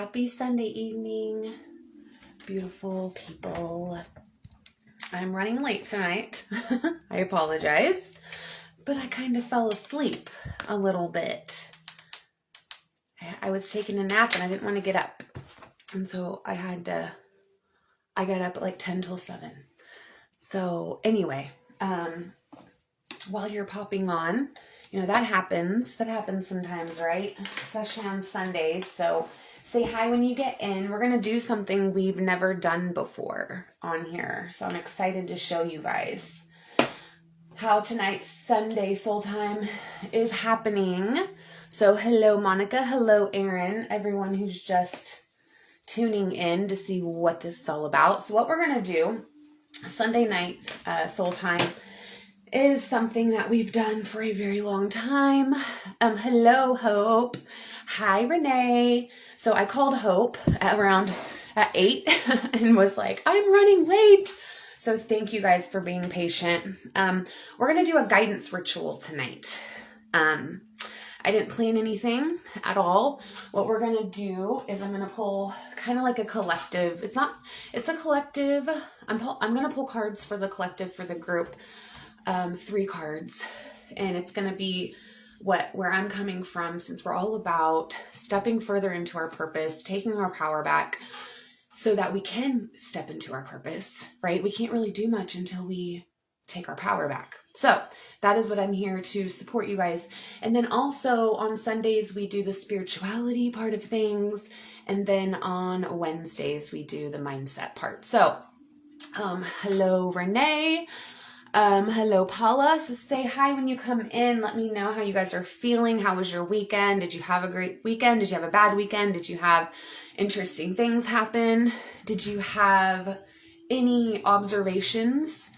Happy Sunday evening, beautiful people. I'm running late tonight. I apologize, but I kind of fell asleep a little bit. I was taking a nap and I didn't want to get up. And so I got up at like 10 till 7. So anyway, while you're popping on, that happens sometimes, right? Especially on Sundays. So say hi when you get in. We're going to do something we've never done before on here. So I'm excited to show you guys how tonight's Sunday Soul Time is happening. So hello, Monica. Hello, Erin. Everyone who's just tuning in to see what this is all about. So what we're going to do, Sunday night Soul Time, is something that we've done for a very long time. Hello, Hope. Hi, Renee. So I called Hope at 8 and was like, I'm running late. So thank you guys for being patient. We're going to do a guidance ritual tonight. I didn't plan anything at all. What we're going to do is I'm going to pull kind of like a collective. It's a collective. I'm going to pull cards for the collective, for the group. 3 cards, and it's going to be where I'm coming from, since we're all about stepping further into our purpose, taking our power back so that we can step into our purpose, right? We can't really do much until we take our power back. So that is what I'm here to support you guys. And then also on Sundays, we do the spirituality part of things. And then on Wednesdays, we do the mindset part. So, hello, Renee. Hello, Paula. So say hi when you come in. Let me know how you guys are feeling. How was your weekend? Did you have a great weekend? Did you have a bad weekend? Did you have interesting things happen? Did you have any observations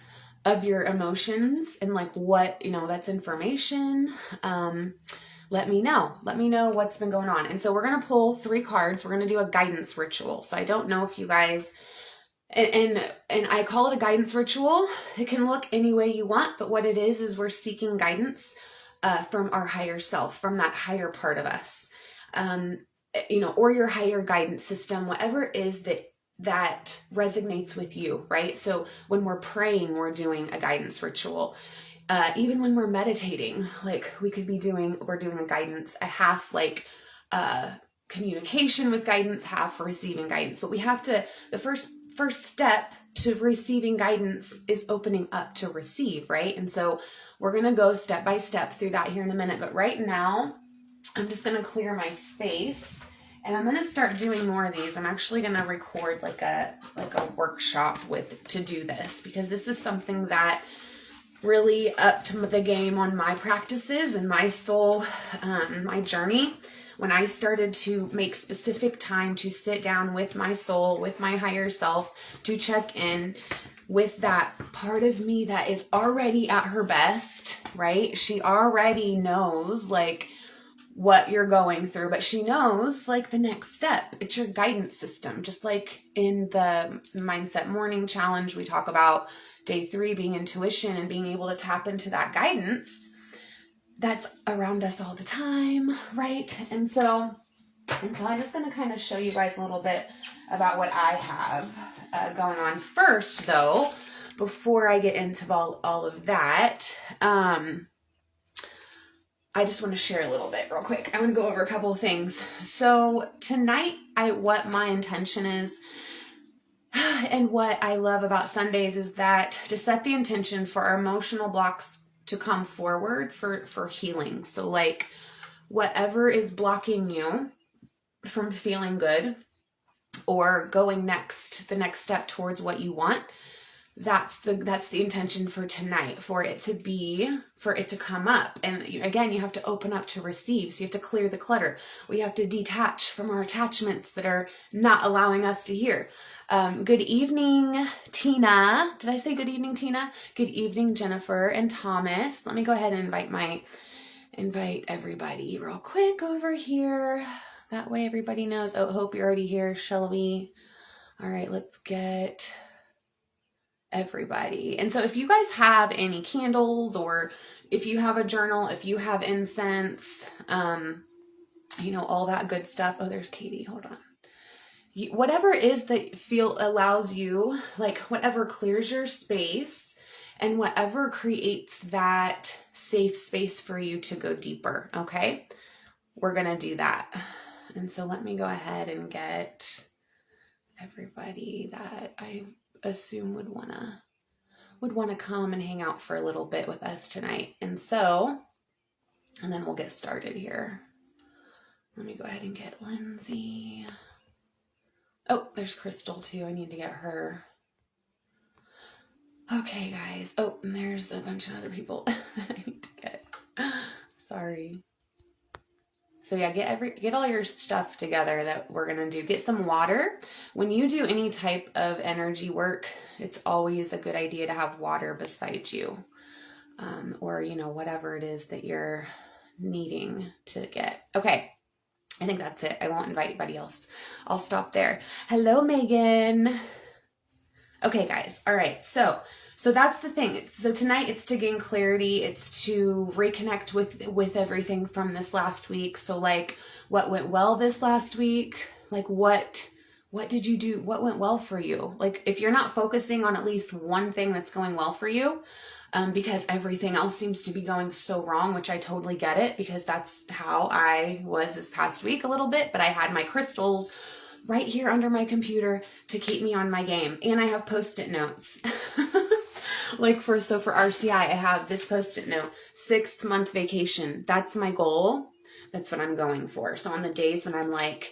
of your emotions and like what, that's information? Let me know. Let me know what's been going on. And so we're going to pull 3 cards. We're going to do a guidance ritual. So I don't know if you guys... And I call it a guidance ritual. It can look any way you want, but what it is we're seeking guidance from our higher self, from that higher part of us, or your higher guidance system, whatever it is that resonates with you, right? So when we're praying, we're doing a guidance ritual. Even when we're meditating, like we're doing a guidance, a half like communication with guidance, half for receiving guidance. But we have to, the first step to receiving guidance is opening up to receive, right? And so we're going to go step by step through that here in a minute. But right now, I'm just going to clear my space and I'm going to start doing more of these. I'm actually going to record like a workshop to do this, because this is something that really upped the game on my practices and my soul, my journey. When I started to make specific time to sit down with my soul, with my higher self, to check in with that part of me that is already at her best, right? She already knows like what you're going through, but she knows like the next step. It's your guidance system. Just like in the Mindset Morning Challenge, we talk about day 3 being intuition and being able to tap into that guidance that's around us all the time, right? And so I'm just going to kind of show you guys a little bit about what I have going on. First, though, before I get into all of that, I just want to share a little bit real quick. I want to go over a couple of things. So tonight, what my intention is, and what I love about Sundays, is that to set the intention for our emotional blocks to come forward for healing. So like whatever is blocking you from feeling good or going the next step towards what you want, that's the intention for tonight, for it to come up. And again, you have to open up to receive. So you have to clear the clutter. We have to detach from our attachments that are not allowing us to hear. Good evening, Tina. Did I say good evening, Tina? Good evening, Jennifer and Thomas. Let me go ahead and invite everybody real quick over here. That way everybody knows. Oh, hope you're already here, shall we? All right, let's get everybody. And so if you guys have any candles, or if you have a journal, if you have incense, all that good stuff. Oh, there's Katie. Hold on. whatever it is that allows you, like whatever clears your space and whatever creates that safe space for you to go deeper. Okay. We're going to do that. And so let me go ahead and get everybody that I assume would want to come and hang out for a little bit with us tonight. And then we'll get started here. Let me go ahead and get Lindsay. Oh, there's Crystal too. I need to get her. Okay, guys. Oh, and there's a bunch of other people that I need to get. Sorry. So yeah, get all your stuff together that we're going to do. Get some water. When you do any type of energy work, it's always a good idea to have water beside you. Or, whatever it is that you're needing to get. Okay. I think that's it. I won't invite anybody else. I'll stop there. Hello, Megan. Okay, guys. All right. So that's the thing. So tonight it's to gain clarity. It's to reconnect with everything from this last week. So like what went well this last week? Like what did you do? What went well for you? Like if you're not focusing on at least one thing that's going well for you, because everything else seems to be going so wrong, which I totally get it because that's how I was this past week a little bit, but I had my crystals right here under my computer to keep me on my game. And I have Post-it notes. For RCI, I have this Post-it note, 6th month vacation. That's my goal. That's what I'm going for. So on the days when I'm like,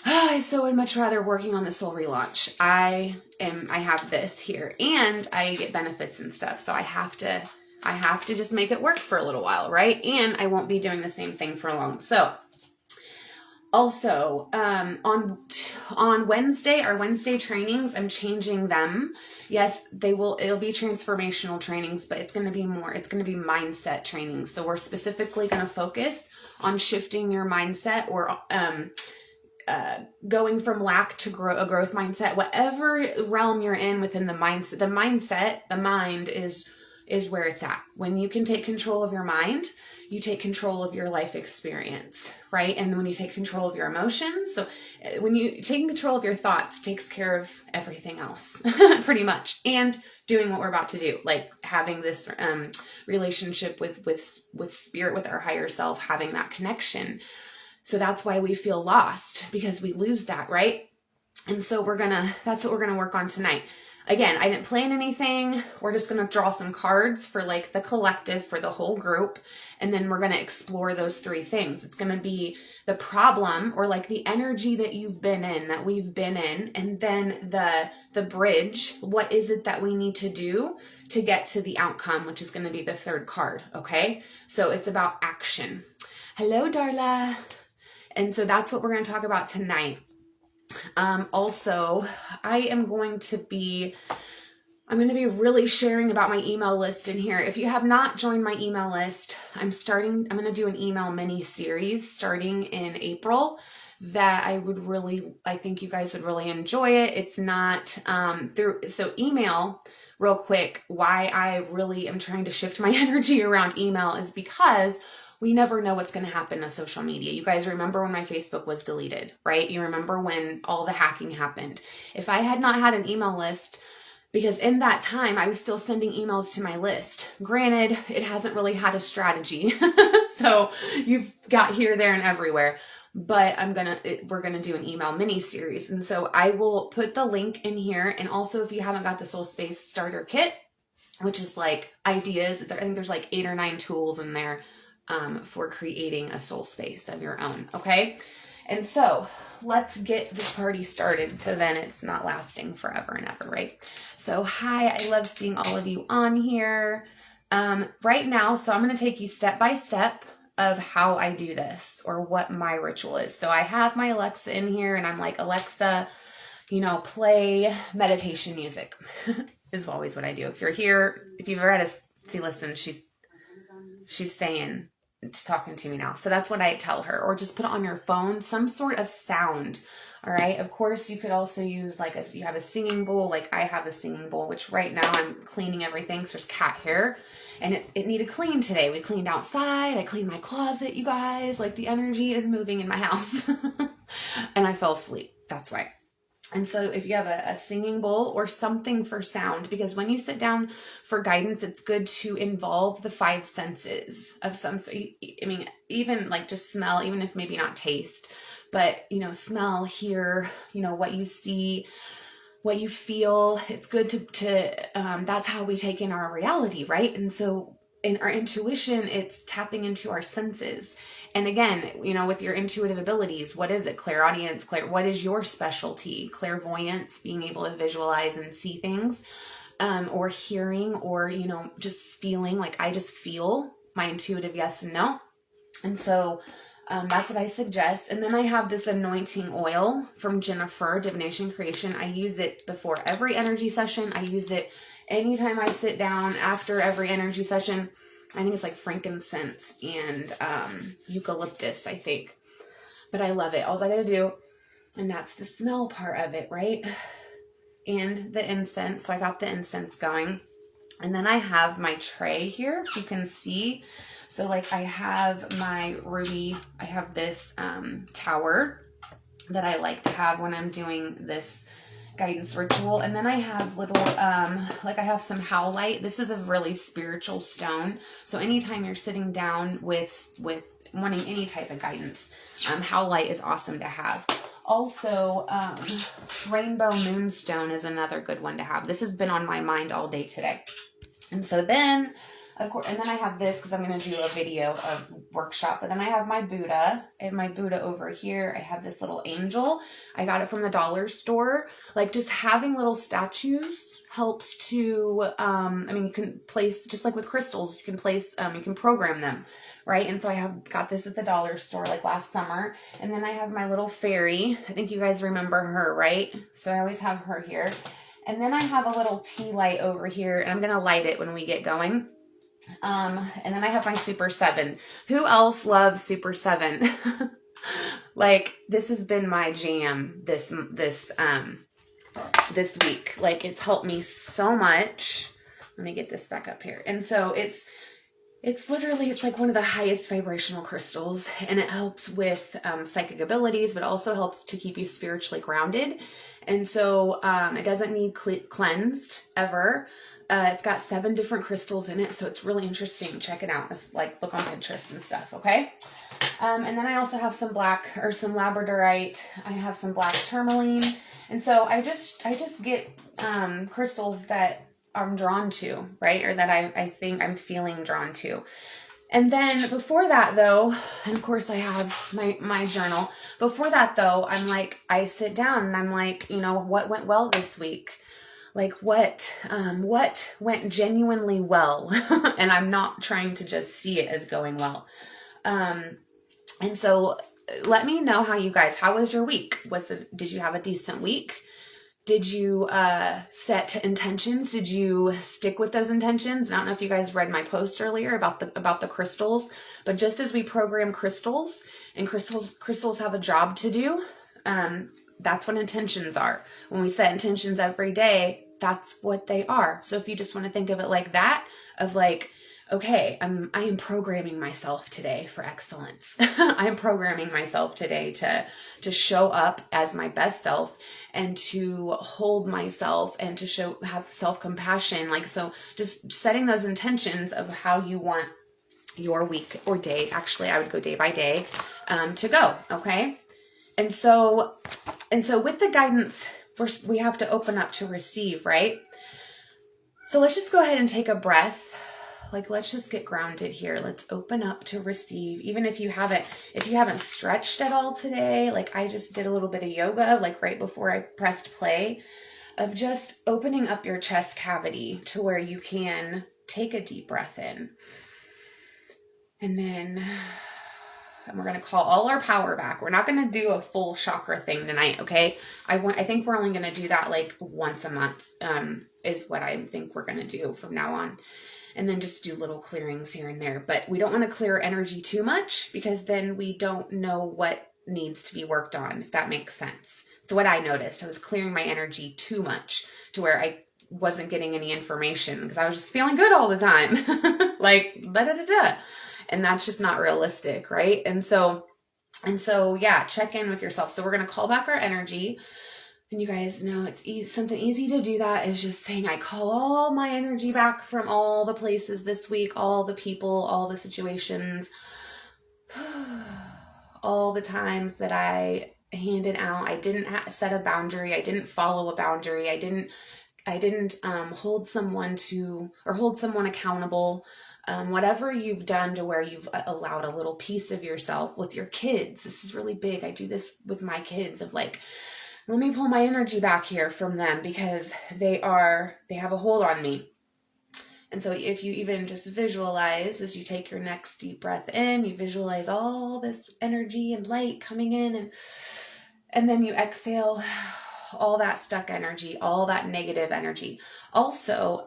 I so would much rather working on the soul relaunch. I have this here and I get benefits and stuff. So I have to just make it work for a little while. Right. And I won't be doing the same thing for long. So also, on Wednesday, our Wednesday trainings, I'm changing them. Yes, it'll be transformational trainings, but it's going to be mindset trainings. So we're specifically going to focus on shifting your mindset or, going from lack to a growth mindset, whatever realm you're in within the mindset, the mind is where it's at. When you can take control of your mind, you take control of your life experience, right? And when you take control of your emotions, so when you taking control of your thoughts takes care of everything else pretty much. And doing what we're about to do, like having this relationship with spirit, with our higher self, having that connection. So that's why we feel lost, because we lose that, right? And so that's what we're going to work on tonight. Again, I didn't plan anything. We're just going to draw some cards for like the collective, for the whole group. And then we're going to explore those 3 things. It's going to be the problem or like the energy that you've been in, that we've been in. And then the bridge, what is it that we need to do to get to the outcome, which is going to be the 3rd card. Okay. So it's about action. Hello, Darla. And so that's what we're going to talk about tonight. Also, I'm going to be really sharing about my email list in here. If you have not joined my email list, I'm going to do an email mini series starting in April that I think you guys would really enjoy it. It's not, so email real quick, why I really am trying to shift my energy around email is because we never know what's going to happen to social media. You guys remember when my Facebook was deleted, right? You remember when all the hacking happened. If I had not had an email list, because in that time I was still sending emails to my list. Granted, it hasn't really had a strategy. So you've got here, there, and everywhere. But we're going to do an email mini series. And so I will put the link in here. And also if you haven't got the Soul Space Starter Kit, which is like ideas, I think there's like 8 or 9 tools in there for creating a soul space of your own. Okay. And so let's get this party started. So then it's not lasting forever and ever. Right. So hi, I love seeing all of you on here right now. So I'm going to take you step by step of how I do this or what my ritual is. So I have my Alexa in here and I'm like, Alexa, play meditation music is always what I do. If you're here, if you've ever had a listen, she's saying, she's talking to me now. So that's what I tell her, or just put it on your phone, some sort of sound. All right. Of course, you could also use you have a singing bowl. Like I have a singing bowl, which right now I'm cleaning everything. So there's cat hair and it needed clean today. We cleaned outside. I cleaned my closet, you guys. Like the energy is moving in my house and I fell asleep. That's why. And so if you have a singing bowl or something for sound, because when you sit down for guidance, it's good to involve the five senses of some, I mean, even like just smell, even if maybe not taste, but, you know, smell, hear, you know, what you see, what you feel. It's good that's how we take in our reality, right? And so in our intuition, it's tapping into our senses. And again, you know, with your intuitive abilities, what is it? Clairaudience, what is your specialty? Clairvoyance, being able to visualize and see things, or hearing, or, you know, just feeling. Like I just feel my intuitive yes and no. And so that's what I suggest. And then I have this anointing oil from Jennifer, Divination Creation. I use it before every energy session. I use it anytime I sit down after every energy session. I think it's like frankincense and eucalyptus, I think. But I love it. All I got to do, and that's the smell part of it, right? And the incense. So I got the incense going. And then I have my tray here, if you can see. So like I have my ruby, I have this tower that I like to have when I'm doing this guidance ritual. And then I have little, like I have some howlite. This is a really spiritual stone. So anytime you're sitting down with wanting any type of guidance, howlite is awesome to have. Also, rainbow moonstone is another good one to have. This has been on my mind all day today. And so then, of course, and then I have this because I'm going to do a video of workshop. But then I have my Buddha. I have my Buddha over here. I have this little angel. I got it from the dollar store. Like just having little statues helps to, I mean, you can place, just like with crystals, you can place, you can program them, right? And so I have got this at the dollar store like last summer. And then I have my little fairy. I think you guys remember her, right? So I always have her here. And then I have a little tea light over here, and I'm going to light it when we get going. And then I have my Super 7. Who else loves Super 7? Like, this has been my jam this week. Like, it's helped me so much. Let me get this back up here. And so it's literally, it's like one of the highest vibrational crystals, and it helps with psychic abilities, but also helps to keep you spiritually grounded. And so it doesn't need cleansed ever. It's got 7 different crystals in it, so it's really interesting. Check it out. Like, look on Pinterest and stuff, okay? And then I also have some some labradorite. I have some black tourmaline. And so I just get crystals that I'm drawn to, right? Or that I think I'm feeling drawn to. And then before that though, and of course I have my journal. Before that though, I'm like, I sit down and I'm like, you know, what went well this week? Like what went genuinely well? And I'm not trying to just see it as going well. And so let me know how was your week? Did you have a decent week? Did you set intentions? Did you stick with those intentions? I don't know if you guys read my post earlier about the crystals, but just as we program crystals, and crystals have a job to do, that's what intentions are. When we set intentions every day, that's what they are. So if you just want to think of it like that, of like, okay, I am programming myself today for excellence. I'm programming myself today to show up as my best self and to hold myself and to have self-compassion. Like, so just setting those intentions of how you want your week or day, actually I would go day by day, to go. Okay. And so with the guidance, we have to open up to receive, right? So let's just go ahead and take a breath. Like, let's just get grounded here. Let's open up to receive. Even if you haven't stretched at all today, like I just did a little bit of yoga, like right before I pressed play, of just opening up your chest cavity to where you can take a deep breath in. And then we're going to call all our power back. We're not going to do a full chakra thing tonight, okay? I think we're only going to do that like once a month, is what I think we're going to do from now on. And then just do little clearings here and there. But we don't want to clear energy too much, because then we don't know what needs to be worked on, if that makes sense. So what I noticed, I was clearing my energy too much to where I wasn't getting any information, because I was just feeling good all the time. Like, da-da-da-da. And that's just not realistic, right? And so And so, yeah, check in with yourself. So we're going to call back our energy. And you guys know it's something easy to do that is just saying, I call all my energy back from all the places this week, all the people, all the situations, all the times that I handed out. I didn't set a boundary. I didn't follow a boundary. I didn't hold someone accountable. Whatever you've done to where you've allowed a little piece of yourself with your kids. This is really big. I do this with my kids of like, let me pull my energy back here from them because they have a hold on me. And so if you even just visualize as you take your next deep breath in, you visualize all this energy and light coming in, and then you exhale all that stuck energy, all that negative energy. Also,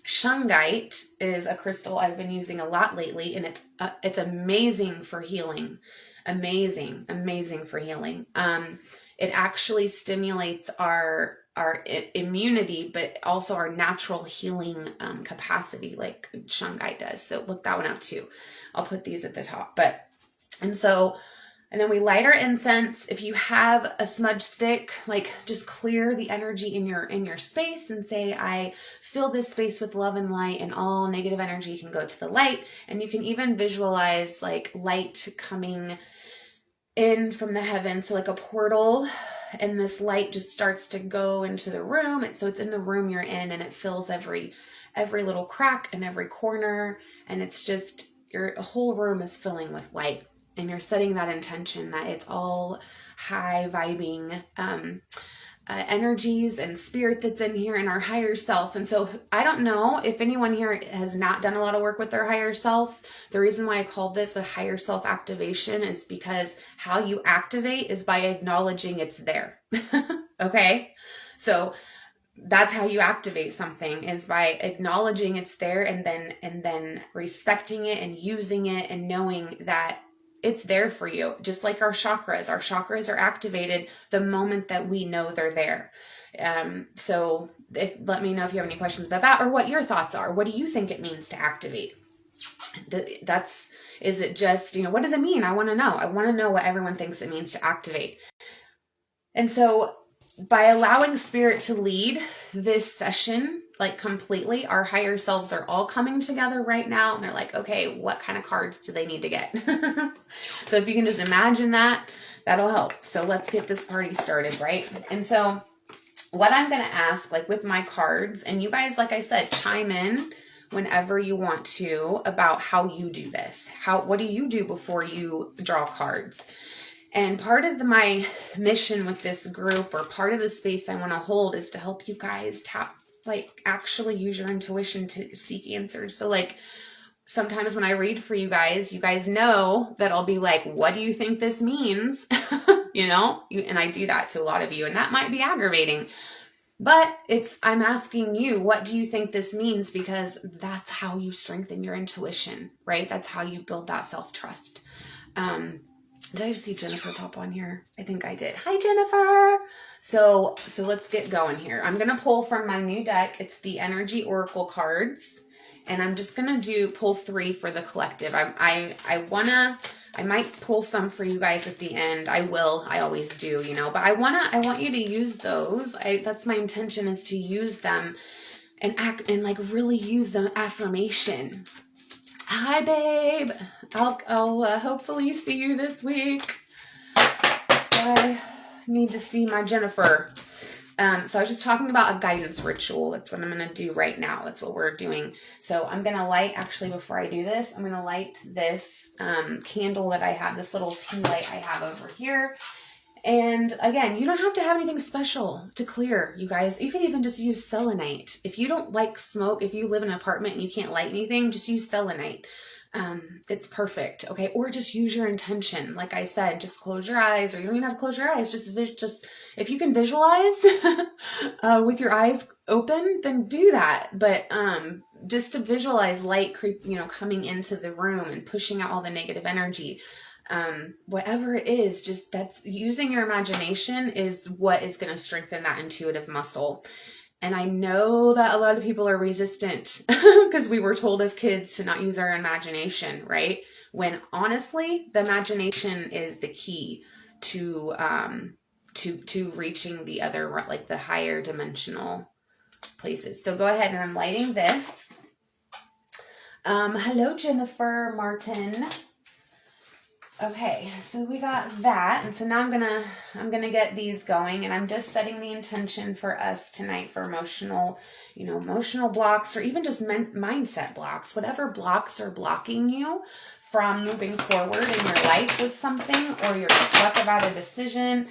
shungite is a crystal I've been using a lot lately, and it's amazing for healing. Amazing for healing. It actually stimulates our immunity, but also our natural healing capacity, like shungite does. So look that one up too. I'll put these at the top. And then we light our incense. If you have a smudge stick, like just clear the energy in your space and say, I fill this space with love and light, and all negative energy can go to the light. And you can even visualize like light coming in from the heavens. So like a portal, and this light just starts to go into the room. And so it's in the room you're in, and it fills every little crack and every corner. And it's just your whole room is filling with light. And you're setting that intention that it's all high vibing energies and spirit that's in here and our higher self. And so I don't know if anyone here has not done a lot of work with their higher self. The reason why I called this a higher self activation is because how you activate is by acknowledging it's there. Okay. So that's how you activate something, is by acknowledging it's there, and then respecting it and using it and knowing that it's there for you. Just like our chakras are activated the moment that we know they're there. So let me know if you have any questions about that, or what your thoughts are. What do you think it means to activate? Is it just, what does it mean? I want to know. I want to know what everyone thinks it means to activate. And so by allowing spirit to lead this session, like completely, our higher selves are all coming together right now. And they're like, okay, what kind of cards do they need to get? So if you can just imagine that, that'll help. So let's get this party started, right? And so what I'm going to ask, like with my cards, and you guys, like I said, chime in whenever you want to about how you do this. What do you do before you draw cards? And part of my mission with this group, or part of the space I want to hold, is to help you guys actually use your intuition to seek answers. So like sometimes when I read for you guys know that I'll be like, what do you think this means? And I do that to a lot of you, and that might be aggravating, but I'm asking you, what do you think this means? Because that's how you strengthen your intuition, right? That's how you build that self-trust. Did I just see Jennifer pop on here? I think I did. Hi, Jennifer. So let's get going here. I'm going to pull from my new deck. It's the Energy Oracle cards. And I'm just going to pull 3 for the collective. I might pull some for you guys at the end. I always do, but I want you to use those. That's my intention, is to use them and really use the affirmation. Hi, babe. I'll hopefully see you this week. So I need to see my Jennifer. So I was just talking about a guidance ritual. That's what I'm going to do right now. That's what we're doing. So I'm going to light, actually, before I do this, I'm going to light this candle that I have, this little tea light I have over here. And again, you don't have to have anything special to clear, you guys. You can even just use selenite. If you don't like smoke, if you live in an apartment and you can't light anything, just use selenite. It's perfect. Okay. Or just use your intention. Like I said, just close your eyes, or you don't even have to close your eyes. Just if you can visualize with your eyes open, then do that. But just to visualize light coming into the room and pushing out all the negative energy. Whatever it is, that's using your imagination is what is going to strengthen that intuitive muscle. And I know that a lot of people are resistant because we were told as kids to not use our imagination, right? When honestly, the imagination is the key to reaching the other, like the higher dimensional places. So go ahead, and I'm lighting this. Hello, Jennifer Martin. Okay, so we got that, and so now I'm gonna get these going, and I'm just setting the intention for us tonight for emotional blocks, or even just mindset blocks, whatever blocks are blocking you from moving forward in your life with something, or you're stuck about a decision,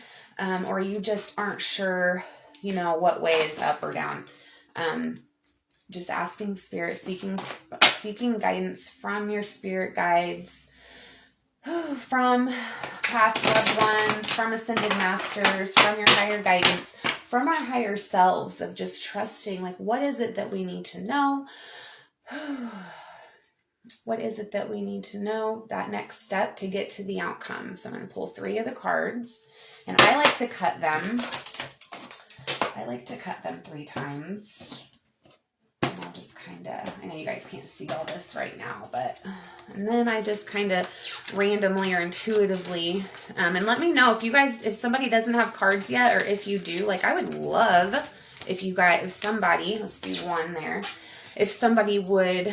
or you just aren't sure, what way is up or down. Just asking spirit, seeking guidance from your spirit guides, from past loved ones, from ascended masters, from your higher guidance, from our higher selves, of just trusting, like, what is it that we need to know? What is it that we need to know? That next step to get to the outcome. So I'm going to pull 3 of the cards, and I like to cut them. I like to cut them 3 times. And I'll just I know you guys can't see all this right now, and then I just kind of randomly or intuitively, and let me know if somebody doesn't have cards yet, or if you do, like, I would love if somebody, let's do 1 there, if somebody would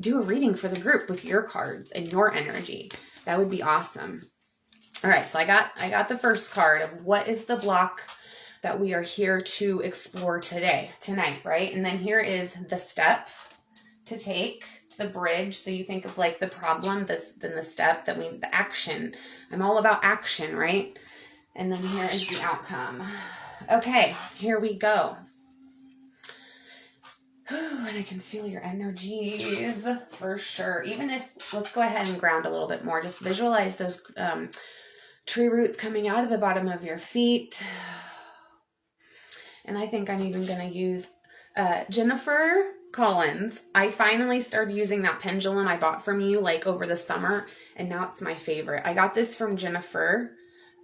do a reading for the group with your cards and your energy. That would be awesome. All right, so I got the first card of what is the block that we are here to explore tonight, right? And then here is the step to take, to the bridge. So you think of like the problem, then the step, the action. I'm all about action, right? And then here is the outcome. Okay, here we go. And I can feel your energies for sure. Let's go ahead and ground a little bit more. Just visualize those tree roots coming out of the bottom of your feet. And I think I'm even going to use Jennifer Collins. I finally started using that pendulum I bought from you like over the summer, and now it's my favorite. I got this from Jennifer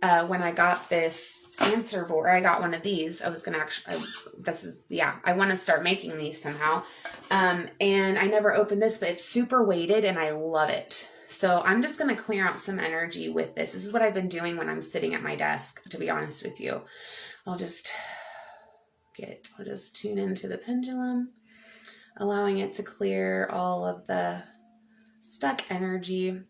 when I got this answer board. I got one of these. I was going to I want to start making these somehow. And I never opened this, but it's super weighted and I love it. So I'm just going to clear out some energy with this. This is what I've been doing when I'm sitting at my desk, to be honest with you. I'll just tune into the pendulum, allowing it to clear all of the stuck energy.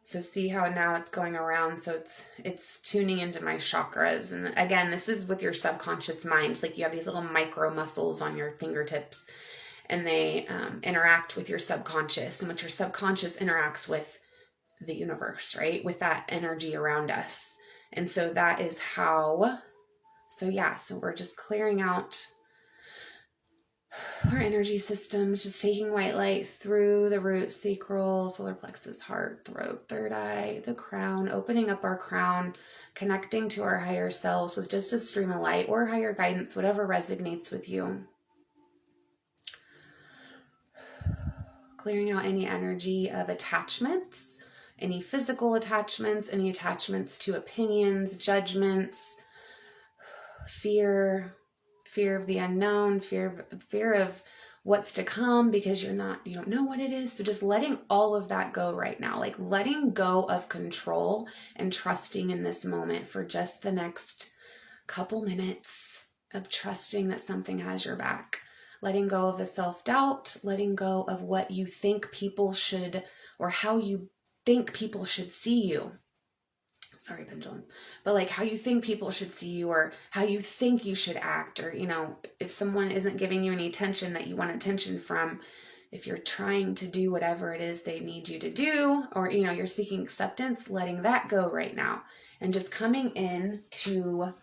So see how now it's going around. So it's tuning into my chakras. And again, this is with your subconscious mind. Like you have these little micro muscles on your fingertips, and they interact with your subconscious, and what your subconscious interacts with the universe, right? With that energy around us. And so that is how, so we're just clearing out our energy systems, just taking white light through the root, sacral, solar plexus, heart, throat, third eye, the crown, opening up our crown, connecting to our higher selves with just a stream of light or higher guidance, whatever resonates with you. Clearing out any energy of attachments, any physical attachments, any attachments to opinions, judgments, fear of the unknown, fear of what's to come, because you don't know what it is. So just letting all of that go right now, like letting go of control and trusting in this moment for just the next couple minutes of trusting that something has your back. Letting go of the self-doubt, letting go of what you think people should, or how you think people should see you. Sorry, pendulum. But like how you think people should see you, or how you think you should act, or, if someone isn't giving you any attention that you want attention from, if you're trying to do whatever it is they need you to do, or, you're seeking acceptance, letting that go right now. And just coming in to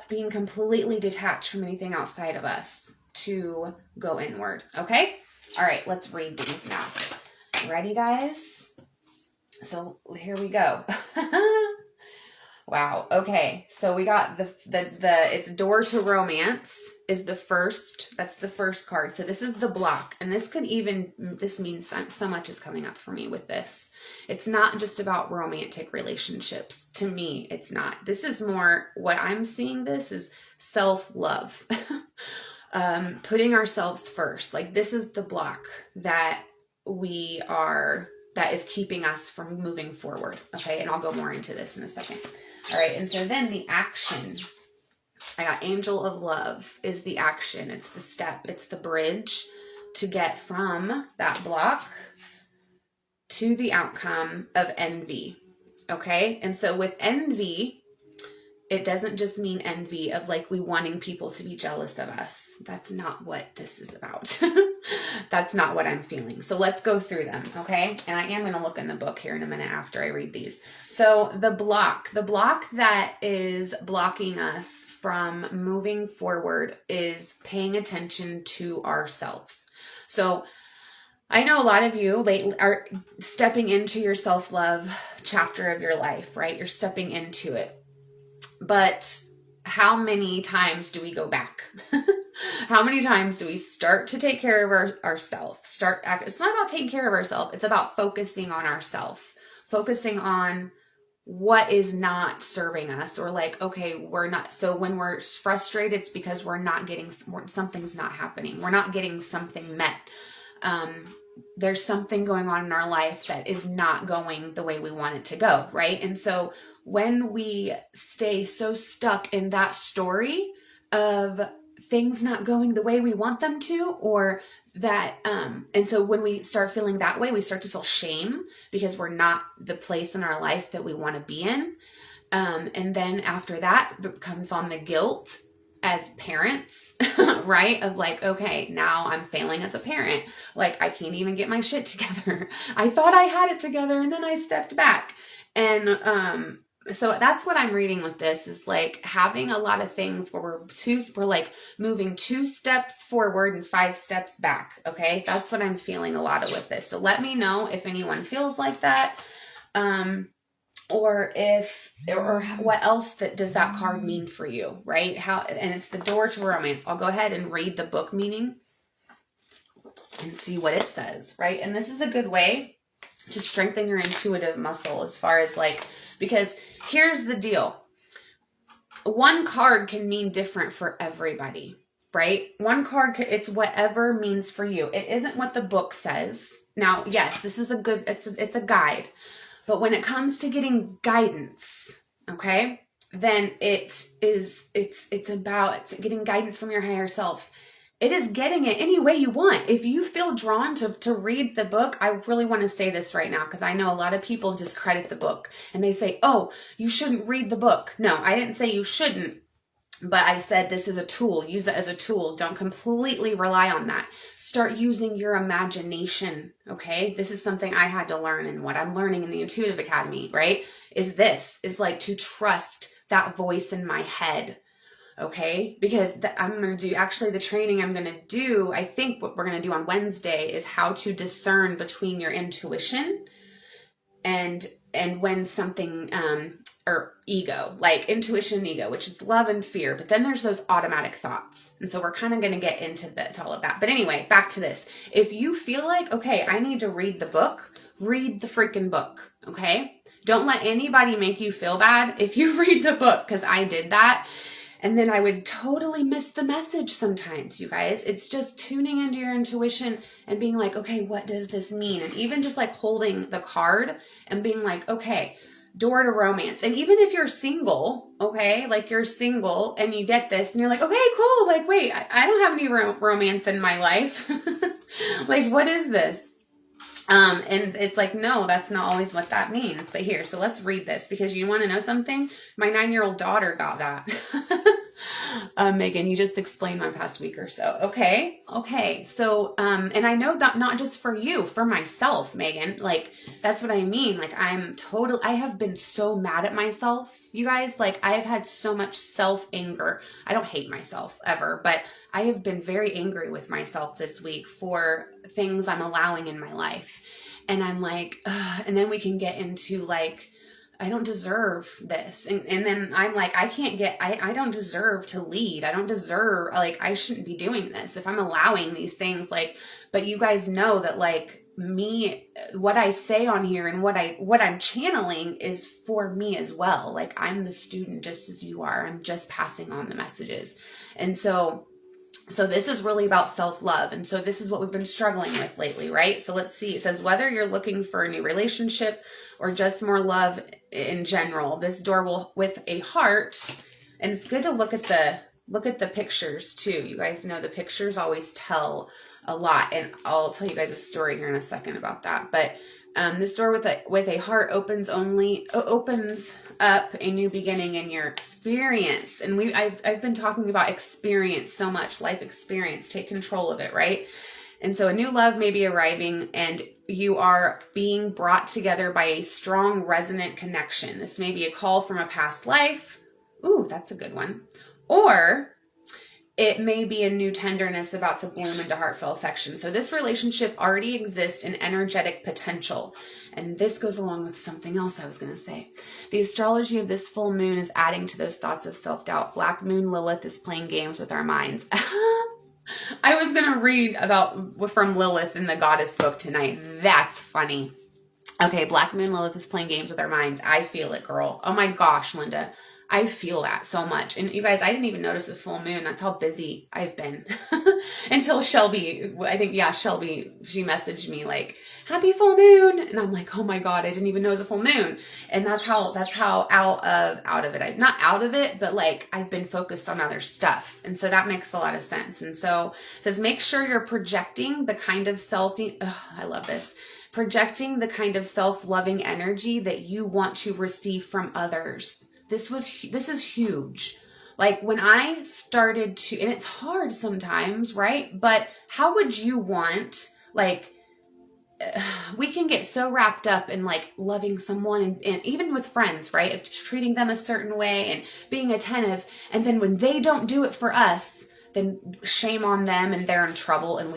being completely detached from anything outside of us to go inward. Okay? All right, let's read these now. Ready, guys? So here we go. Wow. Okay. So we got the it's door to romance is the first. That's the first card. So this is the block. And this means so much is coming up for me with this. It's not just about romantic relationships. To me, it's not. This is more what I'm seeing. This is self-love. Putting ourselves first. Like this is the block that that is keeping us from moving forward. Okay. And I'll go more into this in a second. All right, and so then the action, I got angel of love is the action. It's the step. It's the bridge to get from that block to the outcome of envy. Okay, and so with envy, it doesn't just mean envy of like we wanting people to be jealous of us. That's not what this is about. That's not what I'm feeling. So let's go through them, okay? And I am going to look in the book here in a minute after I read these. So the block that is blocking us from moving forward is paying attention to ourselves. So I know a lot of you are stepping into your self-love chapter of your life, right? You're stepping into it. But how many times do we go back? How many times do we start to take care of ourselves? It's not about taking care of ourselves. It's about focusing on ourselves, focusing on what is not serving us, or like, okay, we're not. So when we're frustrated, it's because something's not happening. We're not getting something met. There's something going on in our life that is not going the way we want it to go, right? And so when we stay so stuck in that story of things not going the way we want them to, or that, and so when we start feeling that way, we start to feel shame because we're not the place in our life that we want to be in. And then after that comes on the guilt as parents, right? Of like, okay, now I'm failing as a parent. Like I can't even get my shit together. I thought I had it together and then I stepped back. And, so that's what I'm reading with this is like having a lot of things where we're like moving 2 steps forward and 5 steps back. Okay. That's what I'm feeling a lot of with this. So let me know if anyone feels like that. Or what else does that card mean for you, right? And it's the door to romance. I'll go ahead and read the book meaning and see what it says, right? And this is a good way to strengthen your intuitive muscle as far as like, because here's the deal. One card can mean different for everybody, right? One card, it's whatever means for you. It isn't what the book says. Now, yes, this is it's a guide. But when it comes to getting guidance, okay, then it's about getting guidance from your higher self. It is getting it any way you want. If you feel drawn to read the book, I really want to say this right now because I know a lot of people discredit the book and they say, oh, you shouldn't read the book. No, I didn't say you shouldn't, but I said this is a tool. Use it as a tool. Don't completely rely on that. Start using your imagination, okay? This is something I had to learn, and what I'm learning in the Intuitive Academy, right, is like to trust that voice in my head. Okay, because I'm going to do, actually the training I'm going to do, I think what we're going to do on Wednesday is how to discern between your intuition and when something, or ego, like intuition and ego, which is love and fear. But then there's those automatic thoughts. And so we're kind of going to get into all of that. But anyway, back to this. If you feel like, okay, I need to read the book, read the freaking book. Okay. Don't let anybody make you feel bad if you read the book, because I did that. And then I would totally miss the message sometimes, you guys. It's just tuning into your intuition and being like, okay, what does this mean? And even just like holding the card and being like, okay, door to romance. And even if you're single, okay, like you're single and you get this and you're like, okay, cool. Like, wait, I don't have any romance in my life. Like, what is this? And it's like, no, that's not always what that means. But here, so let's read this because you want to know something? My 9-year-old daughter got that. Megan, you just explained my past week or so. Okay. So, and I know that not just for you, for myself, Megan, like, that's what I mean. Like, I have been so mad at myself, you guys. Like, I've had so much self-anger. I don't hate myself ever, but I have been very angry with myself this week for things I'm allowing in my life. And I'm like, and then we can get into like, I don't deserve this. And then I'm like, I don't deserve to lead. I don't deserve, like, I shouldn't be doing this if I'm allowing these things. Like, but you guys know that, like, me, what I say on here and what I'm channeling is for me as well. Like, I'm the student just as you are. I'm just passing on the messages. And so this is really about self-love. And so this is what we've been struggling with lately, right? So let's see. It says, whether you're looking for a new relationship or just more love in general, this door will, with a heart, and it's good to look at the pictures too. You guys know the pictures always tell a lot. And I'll tell you guys a story here in a second about that. But this door with a heart opens up a new beginning in your experience. And I've been talking about experience so much, life experience. Take control of it, right? And so a new love may be arriving, and you are being brought together by a strong, resonant connection. This may be a call from a past life. Ooh, that's a good one. Or it may be a new tenderness about to bloom into heartfelt affection. So this relationship already exists in energetic potential. And this goes along with something else I was going to say. The astrology of this full moon is adding to those thoughts of self-doubt. Black moon Lilith is playing games with our minds. I was going to read from Lilith in the Goddess book tonight. That's funny. Okay, Black moon Lilith is playing games with our minds. I feel it, girl. Oh my gosh, Linda. I feel that so much. And you guys, I didn't even notice the full moon. That's how busy I've been. Until Shelby, Shelby, she messaged me like, happy full moon. And I'm like, oh my God, I didn't even know it was a full moon. And that's how out of it. I'm not out of it, but like I've been focused on other stuff. And so that makes a lot of sense. And so it says, make sure you're projecting the kind of I love this. Projecting the kind of self-loving energy that you want to receive from others. This is huge. Like when I started to, and it's hard sometimes, right? But how would you want, like, we can get so wrapped up in like loving someone and even with friends, right? Of just treating them a certain way and being attentive. And then when they don't do it for us, then shame on them and they're in trouble and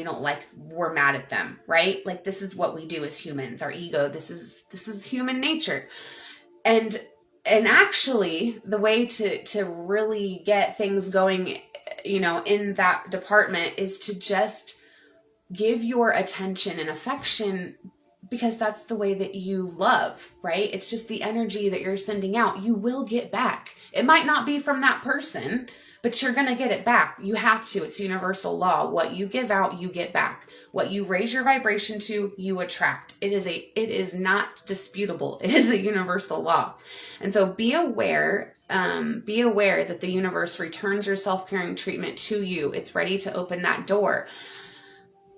we're mad at them, right? Like this is what we do as humans, our ego. This is human nature. And actually, the way to really get things going, in that department is to just give your attention and affection, because that's the way that you love, right? It's just the energy that you're sending out. You will get back. It might not be from that person, but you're going to get it back. You have to. It's universal law. What you give out, you get back. What you raise your vibration to, you attract. It is not disputable. It is a universal law. And so be aware that the universe returns your self-caring treatment to you. It's ready to open that door.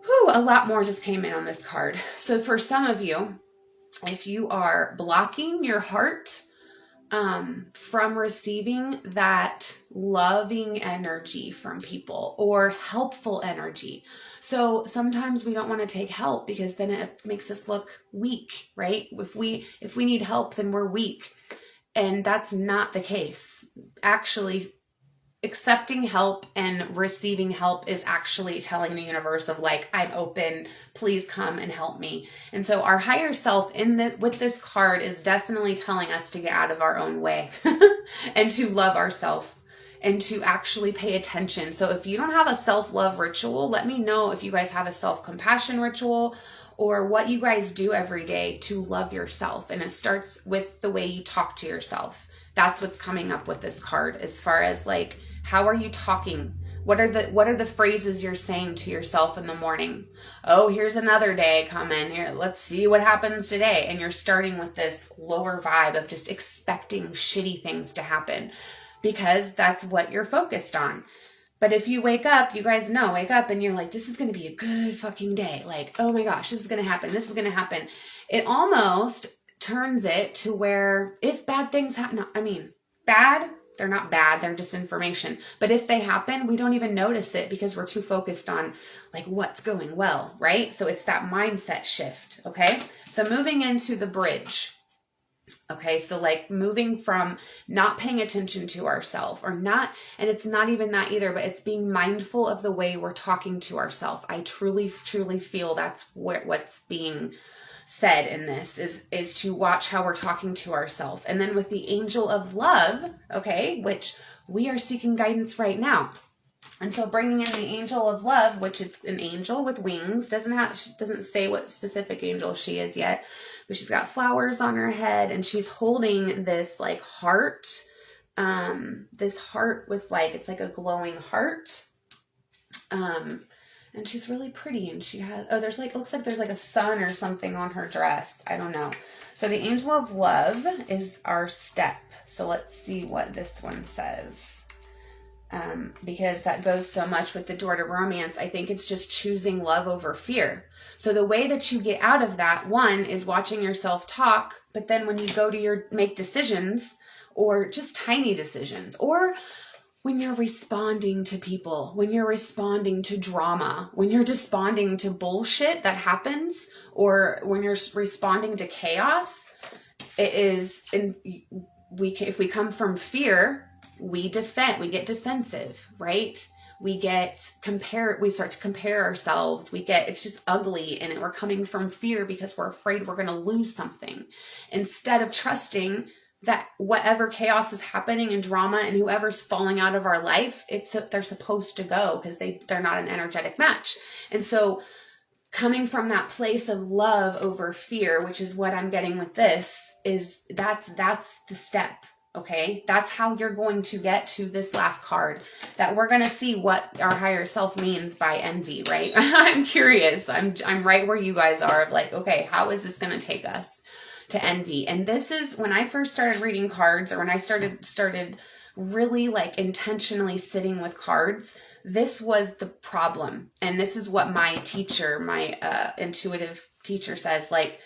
Whew, a lot more just came in on this card. So for some of you, if you are blocking your heart from receiving that loving energy from people or helpful energy. So sometimes we don't want to take help because then it makes us look weak, right? If we need help, then we're weak. And that's not the case. Actually, accepting help and receiving help is actually telling the universe of like, I'm open, please come and help me. And so our higher self with this card is definitely telling us to get out of our own way and to love ourselves and to actually pay attention. So if you don't have a self-love ritual, let me know if you guys have a self-compassion ritual or what you guys do every day to love yourself. And it starts with the way you talk to yourself. That's what's coming up with this card as far as like, how are you talking? What are the phrases you're saying to yourself in the morning? Oh, here's another day coming. Here, let's see what happens today. And you're starting with this lower vibe of just expecting shitty things to happen because that's what you're focused on. But if you wake up, you guys know, wake up and you're like, this is going to be a good fucking day. Like, oh my gosh, this is going to happen. This is going to happen. It almost turns it to where if bad things happen, bad, they're not bad, they're just information. But if they happen, we don't even notice it because we're too focused on like what's going well, right? So it's that mindset shift, okay? So moving into the bridge, okay? So like moving from not paying attention to ourselves or not, and it's not even that either, but it's being mindful of the way we're talking to ourselves. I truly, truly feel that's what's being said in this is to watch how we're talking to ourselves. And then with the angel of love, okay, which we are seeking guidance right now. And so bringing in the angel of love, which it's an angel with wings, doesn't say what specific angel she is yet, but she's got flowers on her head and she's holding this like heart, this heart with like, it's like a glowing heart. And she's really pretty and she has, there's like, looks like there's like a sun or something on her dress. I don't know. So the angel of love is our step. So let's see what this one says. Because that goes so much with the door to romance. I think it's just choosing love over fear. So the way that you get out of that, one, is watching yourself talk, but then when you go to make decisions, or just tiny decisions, or when you're responding to people, when you're responding to drama, when you're responding to bullshit that happens, or when you're responding to chaos, if we come from fear, we get defensive, right? We start to compare ourselves. It's just ugly, and we're coming from fear because we're afraid we're going to lose something. Instead of trusting that whatever chaos is happening and drama and whoever's falling out of our life, they're supposed to go because they're not an energetic match. And so coming from that place of love over fear, which is what I'm getting with this, that's the step. Okay, that's how you're going to get to this last card, that we're going to see what our higher self means by envy, right? I'm curious. I'm right where you guys are of like, okay, how is this going to take us to envy? And this is when I first started reading cards, or when I started really like intentionally sitting with cards, this was the problem. And this is what my teacher, my intuitive teacher says, like,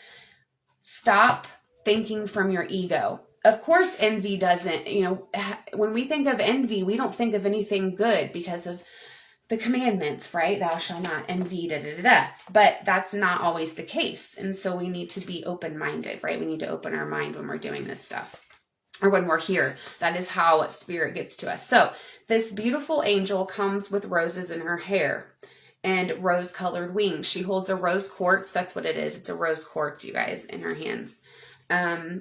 stop thinking from your ego. Of course, envy doesn't, when we think of envy, we don't think of anything good because of the commandments, right? Thou shalt not envy, But that's not always the case. And so we need to be open-minded, right? We need to open our mind when we're doing this stuff, or when we're here. That is how spirit gets to us. So this beautiful angel comes with roses in her hair and rose-colored wings. She holds a rose quartz. That's what it is. It's a rose quartz, you guys, in her hands.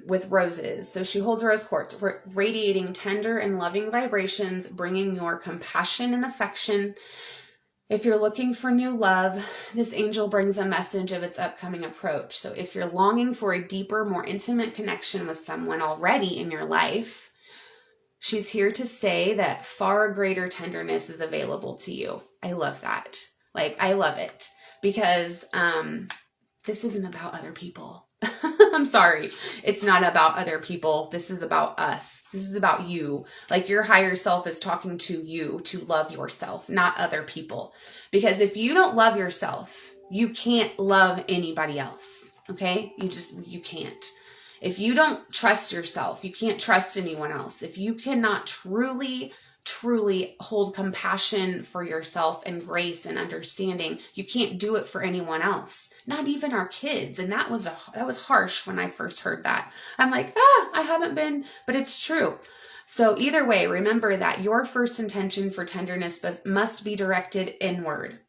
With roses. So she holds rose quartz, radiating tender and loving vibrations, bringing your compassion and affection. If you're looking for new love, this angel brings a message of its upcoming approach. So if you're longing for a deeper, more intimate connection with someone already in your life, she's here to say that far greater tenderness is available to you. I love that. Like, I love it because this isn't about other people. I'm sorry. It's not about other people. This is about us. This is about you. Like, your higher self is talking to you to love yourself, not other people. Because if you don't love yourself, you can't love anybody else. Okay? You can't. If you don't trust yourself, you can't trust anyone else. If you cannot truly hold compassion for yourself and grace and understanding, you can't do it for anyone else, not even our kids. And that was harsh when I first heard that. I'm like, I haven't been, but it's true. So either way, remember that your first intention for tenderness must be directed inward.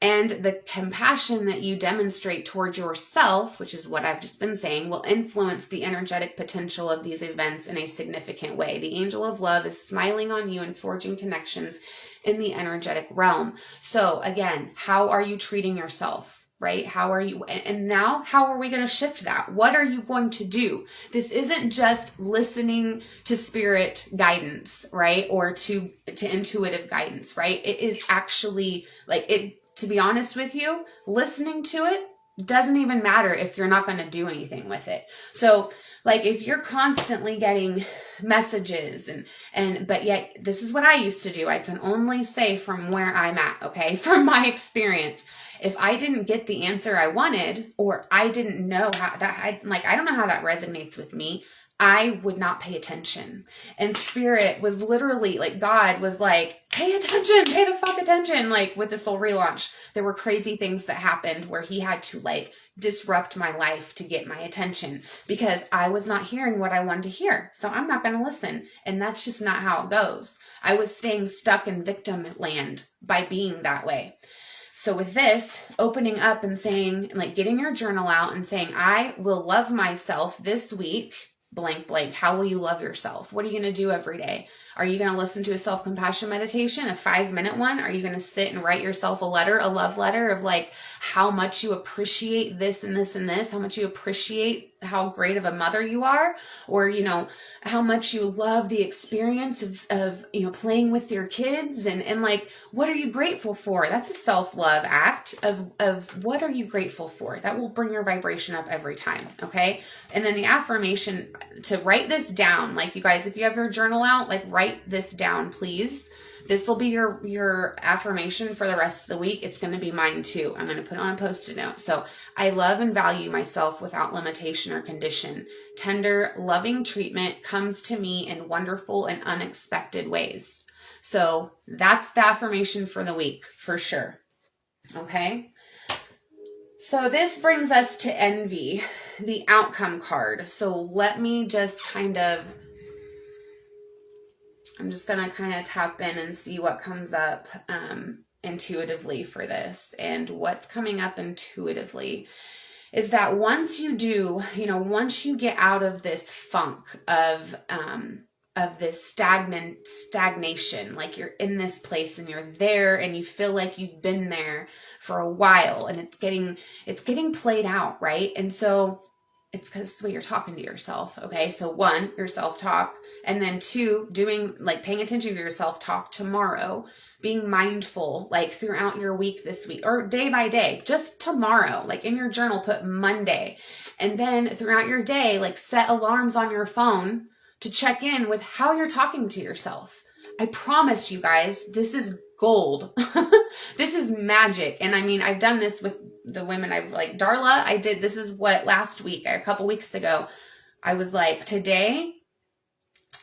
And the compassion that you demonstrate towards yourself, which is what I've just been saying, will influence the energetic potential of these events in a significant way. The angel of love is smiling on you and forging connections in the energetic realm. So again, how are you treating yourself, right? How are you? And now, how are we going to shift that? What are you going to do? This isn't just listening to spirit guidance, right? Or to intuitive guidance, right? It is actually like it. To be honest with you, listening to it doesn't even matter if you're not going to do anything with it. So like if you're constantly getting messages but yet this is what I used to do. I can only say from where I'm at, okay? From my experience. If I didn't get the answer I wanted, or I didn't know how that, I don't know how that resonates with me, I would not pay attention. And spirit was literally like, God was like, pay attention, pay the fuck attention. Like with the soul relaunch, there were crazy things that happened where he had to like disrupt my life to get my attention because I was not hearing what I wanted to hear. So I'm not going to listen. And that's just not how it goes. I was staying stuck in victim land by being that way. So with this, opening up and saying, like getting your journal out and saying, I will love myself this week, blank, blank. How will you love yourself? What are you going to do every day? Are you going to listen to a self-compassion meditation, a 5-minute one? Are you going to sit and write yourself a letter, a love letter of like how much you appreciate this and this and this, how much you appreciate how great of a mother you are, or, you know, how much you love the experience of you know, playing with your kids and like, what are you grateful for? That's a self-love act of what are you grateful for? That will bring your vibration up every time. Okay. And then the affirmation, to write this down, like you guys, if you have your journal out, like write this down, please. This will be your affirmation for the rest of the week. It's going to be mine too. I'm going to put it on a Post-it note. So I love and value myself without limitation or condition. Tender, loving treatment comes to me in wonderful and unexpected ways. So that's the affirmation for the week for sure. Okay. So this brings us to envy, the outcome card. So let me just I'm just going to kind of tap in and see what comes up intuitively for this. And what's coming up intuitively is that once you do, you know, once you get out of this funk of this stagnation, like you're in this place and you're there and you feel like you've been there for a while and it's getting played out, right? And so it's because the way you're talking to yourself. Okay. So 1, your self-talk, and then 2, doing like paying attention to your self-talk tomorrow, being mindful, like throughout your week this week or day by day, just tomorrow, like in your journal, put Monday. And then throughout your day, like set alarms on your phone to check in with how you're talking to yourself. I promise you guys, this is gold. This is magic. And I mean, I've done this with the women I've like, Darla, I did, this is what last week, a couple weeks ago, I was like, today,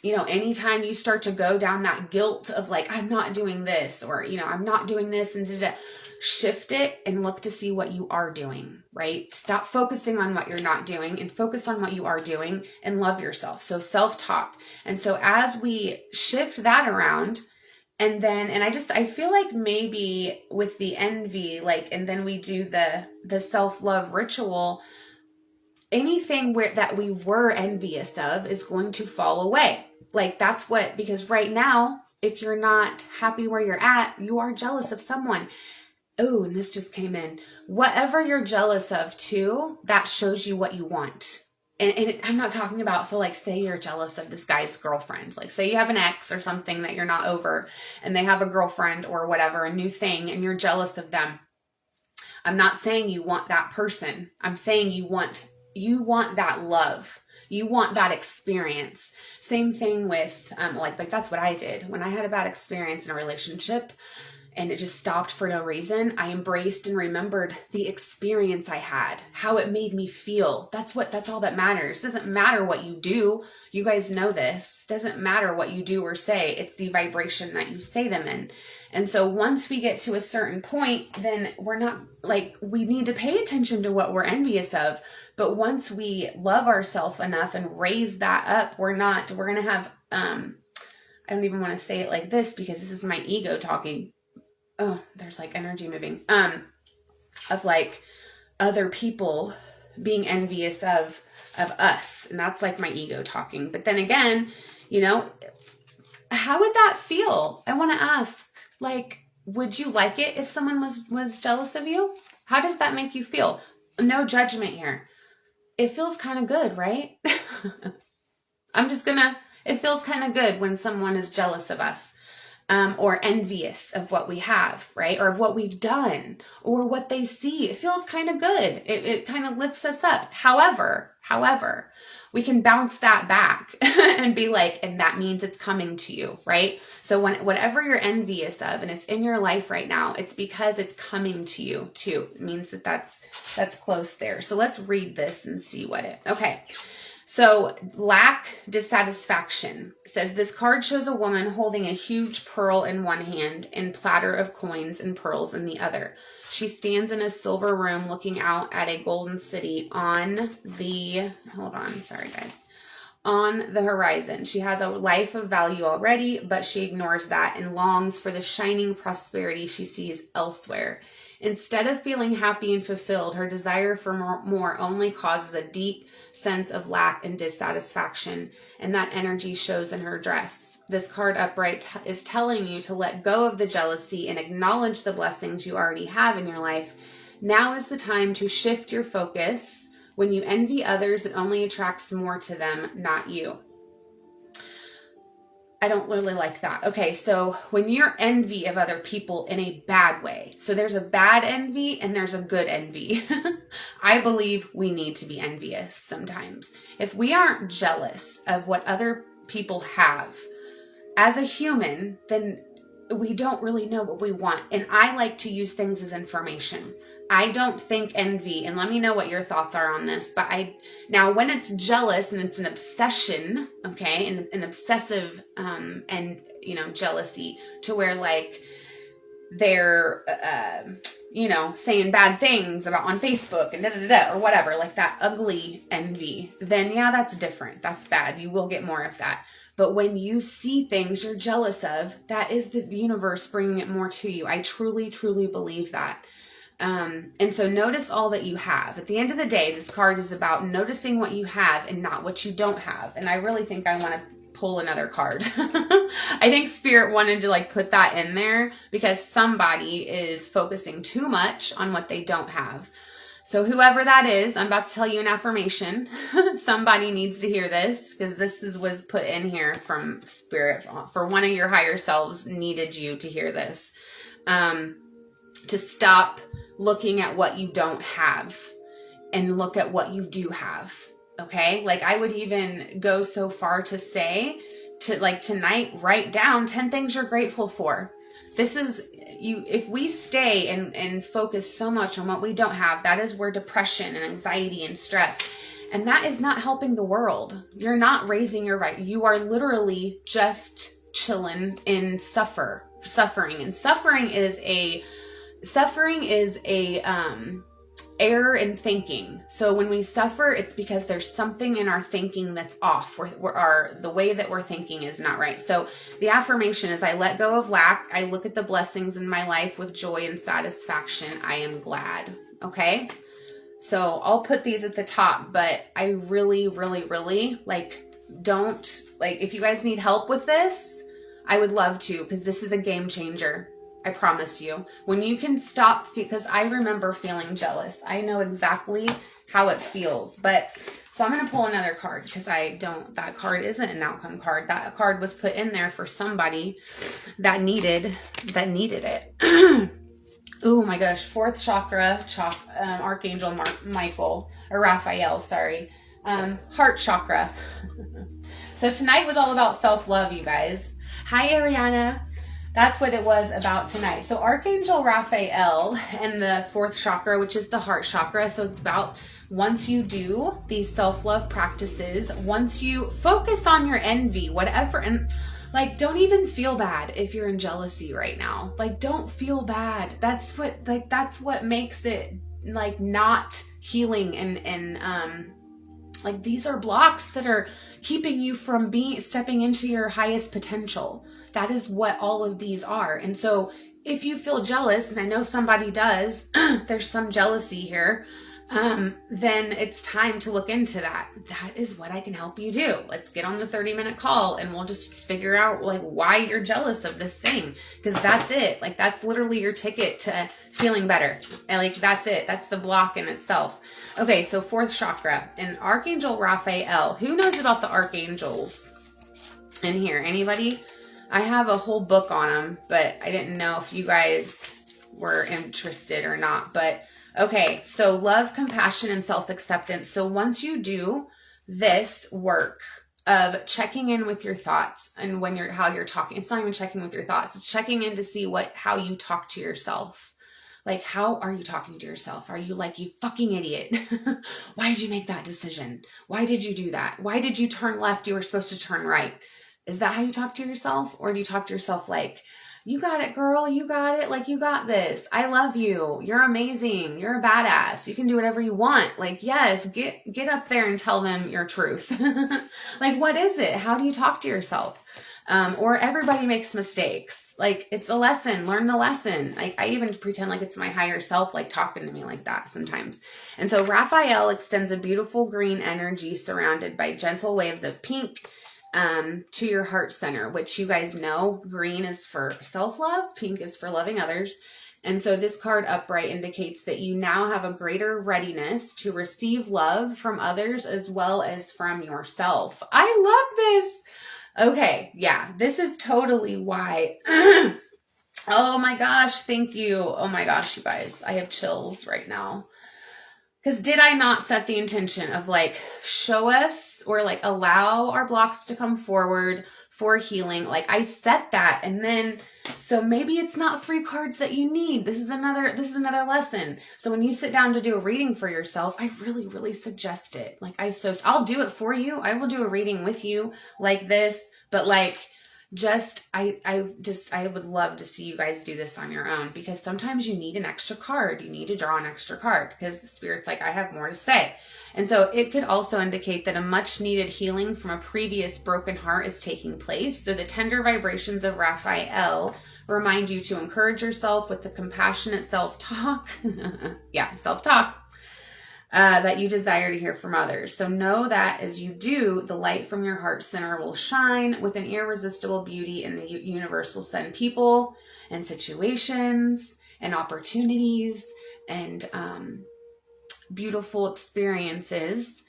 you know, anytime you start to go down that guilt of like, I'm not doing this, or, you know, I'm not doing this, and shift it and look to see what you are doing, right? Stop focusing on what you're not doing and focus on what you are doing and love yourself. So self-talk. And so as we shift that around, and then, and I feel like maybe with the envy, like, and then we do the self-love ritual, anything that we were envious of is going to fall away. Like that's what, because right now, if you're not happy where you're at, you are jealous of someone. Oh, and this just came in. Whatever you're jealous of too, that shows you what you want. And I'm not talking about, so like say you're jealous of this guy's girlfriend. Like say you have an ex or something that you're not over and they have a girlfriend or whatever, a new thing, and you're jealous of them. I'm not saying you want that person. I'm saying you want that love. You want that experience. Same thing with, like that's what I did. When I had a bad experience in a relationship and it just stopped for no reason, I embraced and remembered the experience I had, how it made me feel. That's all that matters. Doesn't matter what you do. You guys know this. Doesn't matter what you do or say. It's the vibration that you say them in. And so once we get to a certain point, then we're not like, we need to pay attention to what we're envious of. But once we love ourselves enough and raise that up, we're going to have, I don't even want to say it like this because this is my ego talking. Oh, there's like energy moving, of like other people being envious of us. And that's like my ego talking. But then again, you know, how would that feel? I want to ask, like, would you like it if someone was jealous of you? How does that make you feel? No judgment here. It feels kind of good, right? It feels kind of good when someone is jealous of us. Or envious of what we have, right? Or of what we've done or what they see. It feels kind of good. It kind of lifts us up. However, we can bounce that back and be like, and that means it's coming to you, right? So whatever you're envious of and it's in your life right now, it's because it's coming to you too. It means that's close there. So let's read this and see okay. So lack dissatisfaction. It says this card shows a woman holding a huge pearl in one hand and platter of coins and pearls in the other. She stands in a silver room looking out at a golden city on on the horizon. She has a life of value already, but she ignores that and longs for the shining prosperity she sees elsewhere. Instead of feeling happy and fulfilled, her desire for more only causes a deep sense of lack and dissatisfaction, and that energy shows in her dress. This card upright is telling you to let go of the jealousy and acknowledge the blessings you already have in your life. Now is the time to shift your focus. When you envy others, it only attracts more to them, not you. I don't really like that. Okay, so when you're envy of other people in a bad way, so there's a bad envy and there's a good envy. I believe we need to be envious sometimes. If we aren't jealous of what other people have, as a human, then we don't really know what we want. And I like to use things as information. I don't think envy, and let me know what your thoughts are on this, but now when it's jealous and it's an obsession, okay, and an obsessive, and, jealousy to where like they're, saying bad things about on Facebook and or whatever, like that ugly envy, then yeah, that's different. That's bad. You will get more of that. But when you see things you're jealous of, that is the universe bringing it more to you. I truly, truly believe that. And so notice all that you have. At the end of the day, this card is about noticing what you have and not what you don't have. And I really think I want to pull another card. I think Spirit wanted to put that in there because somebody is focusing too much on what they don't have. So whoever that is, I'm about to tell you an affirmation. Somebody needs to hear this because this was put in here from Spirit for one of your higher selves needed you to hear this. To stop looking at what you don't have and look at what you do have. Okay. I would even go so far to say tonight, write down 10 things you're grateful for. This is if we stay and focus so much on what we don't have, that is where depression and anxiety and stress, and that is not helping the world. You're not raising your right. You are literally just chilling in suffering. And suffering is a error in thinking. So when we suffer, it's because there's something in our thinking that's off. The way that we're thinking is not right. So the affirmation is, I let go of lack. I look at the blessings in my life with joy and satisfaction. I am glad. Okay. So I'll put these at the top, but I really, really, really if you guys need help with this, I would love to, because this is a game changer. I promise you. When you can stop, because I remember feeling jealous. I know exactly how it feels. So I'm going to pull another card because that card isn't an outcome card. That card was put in there for somebody that needed it. Oh my gosh. Fourth chakra, Archangel Michael, or Raphael, sorry. Heart chakra. So tonight was all about self-love, you guys. Hi, Ariana. That's what it was about tonight. So Archangel Raphael and the fourth chakra, which is the heart chakra. So it's about once you do these self-love practices, once you focus on your envy, whatever, and don't even feel bad if you're in jealousy right now. Don't feel bad. That's what makes it not healing and these are blocks that are keeping you from stepping into your highest potential. That is what all of these are. And so if you feel jealous, and I know somebody does, there's some jealousy here, then it's time to look into that. That is what I can help you do. Let's get on the 30-minute call and we'll just figure out why you're jealous of this thing. Because that's it. That's literally your ticket to feeling better. And that's it. That's the block in itself. Okay, so fourth chakra and Archangel Raphael. Who knows about the archangels in here? Anybody? I have a whole book on them, but I didn't know if you guys were interested or not. But okay, so love, compassion, and self-acceptance. So once you do this work of checking in with your thoughts and how you're talking, it's not even checking with your thoughts. It's checking in to see how you talk to yourself. How are you talking to yourself? Are you you fucking idiot? Why did you make that decision? Why did you do that? Why did you turn left? You were supposed to turn right. Is that how you talk to yourself? Or do you talk to yourself You got it, girl. You got it. Like, you got this. I love you. You're amazing. You're a badass. You can do whatever you want. Like, yes, get up there and tell them your truth. Like, what is it? How do you talk to yourself? Or everybody makes mistakes. Like, it's a lesson. Learn the lesson. Like, I even pretend like it's my higher self, like, talking to me like that sometimes. And so Raphael extends a beautiful green energy surrounded by gentle waves of pink to your heart center, which you guys know, green is for self-love, pink is for loving others. And so this card upright indicates that you now have a greater readiness to receive love from others as well as from yourself. I love this. Okay, yeah, this is totally why. Oh my gosh, thank you. Oh my gosh, you guys, I have chills right now. Because did I not set the intention of like, show us or like allow our blocks to come forward for healing? Like, I set that, and then, so maybe it's not 3 cards that you need. This is another lesson. So when you sit down to do a reading for yourself, I really, really suggest it. Like, I'll do it for you. I will do a reading with you like this, but like, I would love to see you guys do this on your own, because sometimes you need an extra card. You need to draw an extra card because the Spirit's like, I have more to say. And so it could also indicate that a much needed healing from a previous broken heart is taking place. So the tender vibrations of Raphael remind you to encourage yourself with the compassionate self-talk. Yeah, self-talk. That you desire to hear from others. So know that as you do, the light from your heart center will shine with an irresistible beauty, and the universe will send people and situations and opportunities and beautiful experiences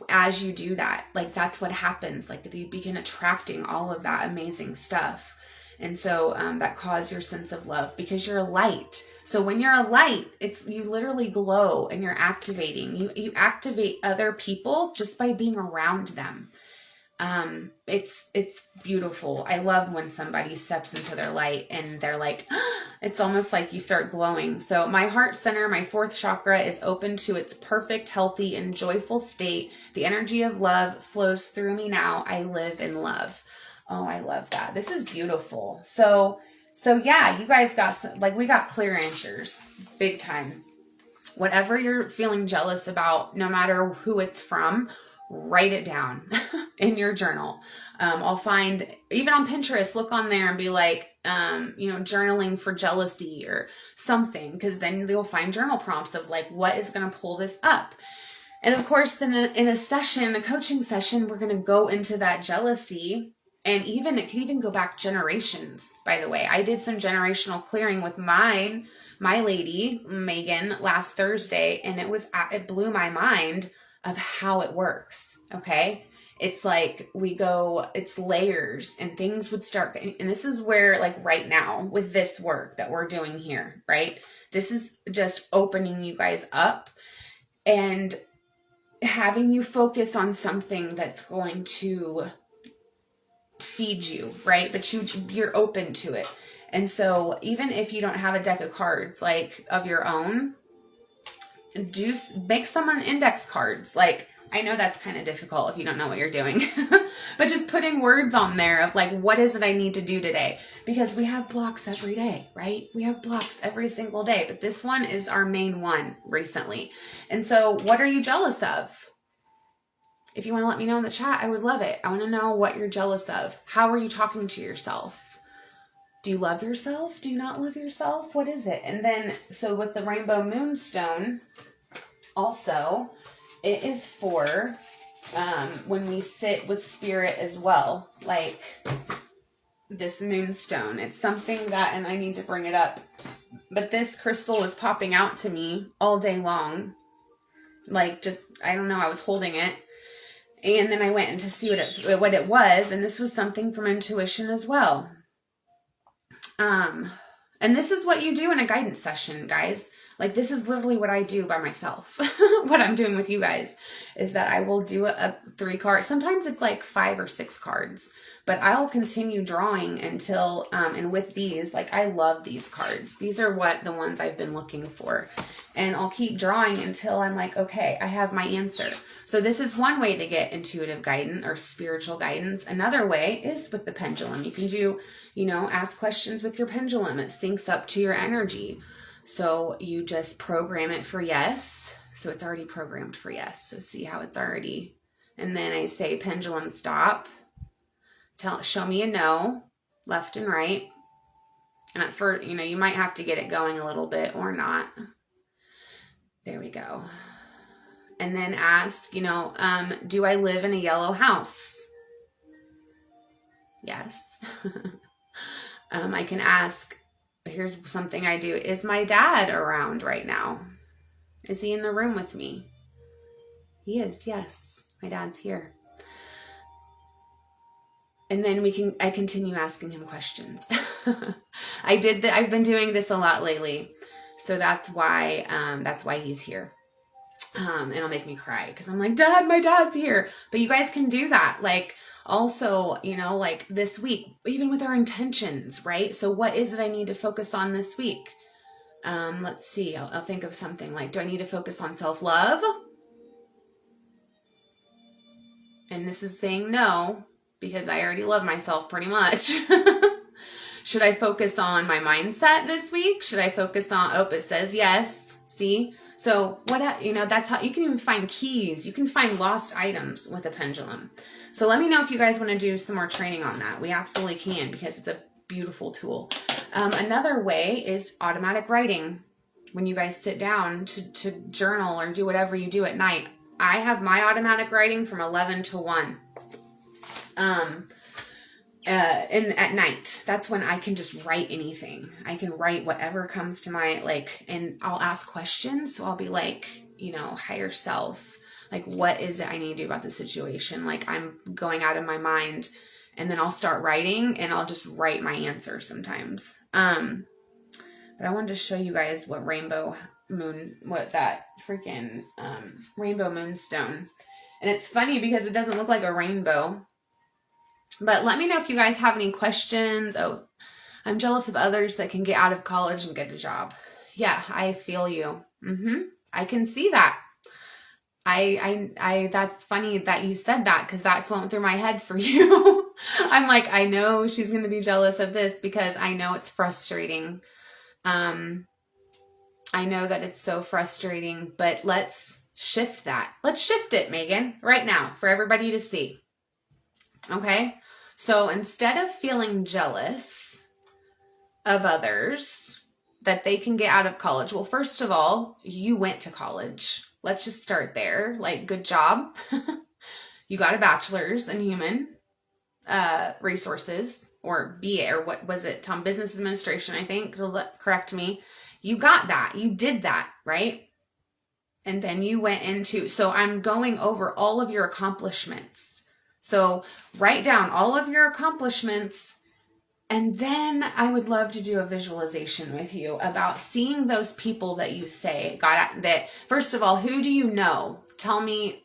as you do that. Like, that's what happens. Like, you begin attracting all of that amazing stuff. And so that causes your sense of love, because you're a light. So when you're a light, you literally glow and you're activating. You activate other people just by being around them. It's beautiful. I love when somebody steps into their light and they're like, it's almost like you start glowing. So my heart center, my 4th chakra, is open to its perfect, healthy, and joyful state. The energy of love flows through me now. I live in love. Oh, I love that. This is beautiful. So yeah, you guys got we got clear answers, big time. Whatever you're feeling jealous about, no matter who it's from, write it down in your journal. I'll find, even on Pinterest, look on there and be like, journaling for jealousy or something, because then you'll find journal prompts of like, what is going to pull this up? And of course, then in a coaching session, we're going to go into that jealousy. And it can even go back generations, by the way. I did some generational clearing with my lady, Megan, last Thursday, and it blew my mind of how it works, okay? It's like it's layers, and things would start, and this is where, like, right now, with this work that we're doing here, right? This is just opening you guys up and having you focus on something that's going to feed you, right? But you're open to it. And so even if you don't have a deck of cards like of your own, make someone index cards. Like, I know that's kind of difficult if you don't know what you're doing, but just putting words on there of like, what is it I need to do today? Because we have blocks every day, right? We have blocks every single day, but this one is our main one recently. And so what are you jealous of? If you want to let me know in the chat, I would love it. I want to know what you're jealous of. How are you talking to yourself? Do you love yourself? Do you not love yourself? What is it? And then, so with the rainbow moonstone, also, it is for when we sit with spirit as well. Like this moonstone. It's something that, and I need to bring it up, but this crystal was popping out to me all day long. Like, just, I don't know, I was holding it. And then I went in to see what it was, and this was something from intuition as well. And this is what you do in a guidance session, guys. Like, this is literally what I do by myself. What I'm doing with you guys is that I will do a 3 card. Sometimes it's like 5 or 6 cards, but I'll continue drawing until, and with these, like, I love these cards. These are the ones I've been looking for. And I'll keep drawing until I'm like, okay, I have my answer. So this is one way to get intuitive guidance or spiritual guidance. Another way is with the pendulum. You can do, ask questions with your pendulum. It syncs up to your energy. So you just program it for yes. So it's already programmed for yes. So see how it's already. And then I say, pendulum, stop. Show me a no, left and right. And at first, you might have to get it going a little bit or not. There we go. And then ask, do I live in a yellow house? Yes. I can ask, here's something I do. Is my dad around right now? Is he in the room with me? He is, yes. My dad's here. And then I continue asking him questions. I've been doing this a lot lately. So that's why he's here. And it'll make me cry because I'm like, Dad, my dad's here. But you guys can do that. Like, also, like this week, even with our intentions, right? So what is it I need to focus on this week? Let's see. I'll think of something like, do I need to focus on self-love? And this is saying no, because I already love myself pretty much. Should I focus on my mindset this week? Should I focus on, it says yes. See? So that's how you can even find keys. You can find lost items with a pendulum. So let me know if you guys want to do some more training on that. We absolutely can, because it's a beautiful tool. Another way is automatic writing. When you guys sit down to journal or do whatever you do at night, I have my automatic writing from 11 to 1. And at night, that's when I can just write anything. I can write whatever comes to my, and I'll ask questions. So I'll be like, higher self, like, what is it I need to do about the situation? Like, I'm going out of my mind, and then I'll start writing, and I'll just write my answer sometimes. But I wanted to show you guys what that freaking, rainbow moonstone. And it's funny because it doesn't look like a rainbow. But let me know if you guys have any questions. Oh, I'm jealous of others that can get out of college and get a job. Yeah, I feel you. I can see that. That's funny that you said that, because that's what went through my head for you. I'm like, I know she's going to be jealous of this because I know it's frustrating. I know that it's so frustrating, but let's shift that. Let's shift it, Megan, right now for everybody to see. Okay, so instead of feeling jealous of others that they can get out of college, well, first of all, you went to college. Let's just start there. Like, good job. You got a bachelor's in human resources, or BA, or what was it? Business administration, I think. Correct me. You got that. You did that, right? And then you went into, so I'm going over all of your accomplishments. So write down all of your accomplishments, and then I would love to do a visualization with you about seeing those people that you say got that. First of all, who do you know? Tell me.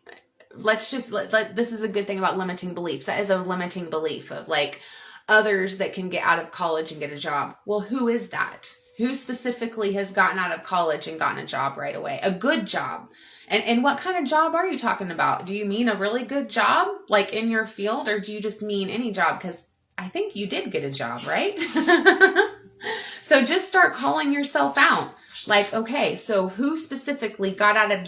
Let's just this is a good thing about limiting beliefs. That is a limiting belief of like others that can get out of college and get a job. Well, who is that? Who specifically has gotten out of college and gotten a job right away? A good job. And what kind of job are you talking about? Do you mean a really good job, like in your field, or do you just mean any job? Because I think you did get a job, right? So just start calling yourself out. Like, okay, so who specifically got out of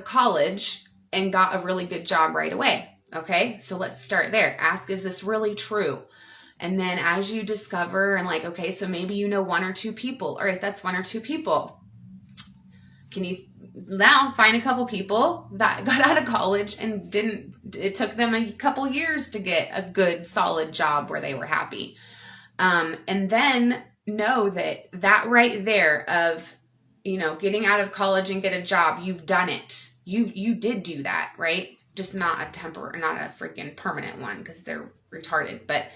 college and got a really good job right away? Okay, so let's start there. Ask, is this really true? And then as you discover and like, okay, so maybe you know 1 or 2 people. All right, that's 1 or 2 people. Can you now find a couple people that got out of college and it took them a couple years to get a good, solid job where they were happy. And then know that right there of, getting out of college and get a job, you've done it. You did do that, right? Just not a freaking permanent one because they're retarded. But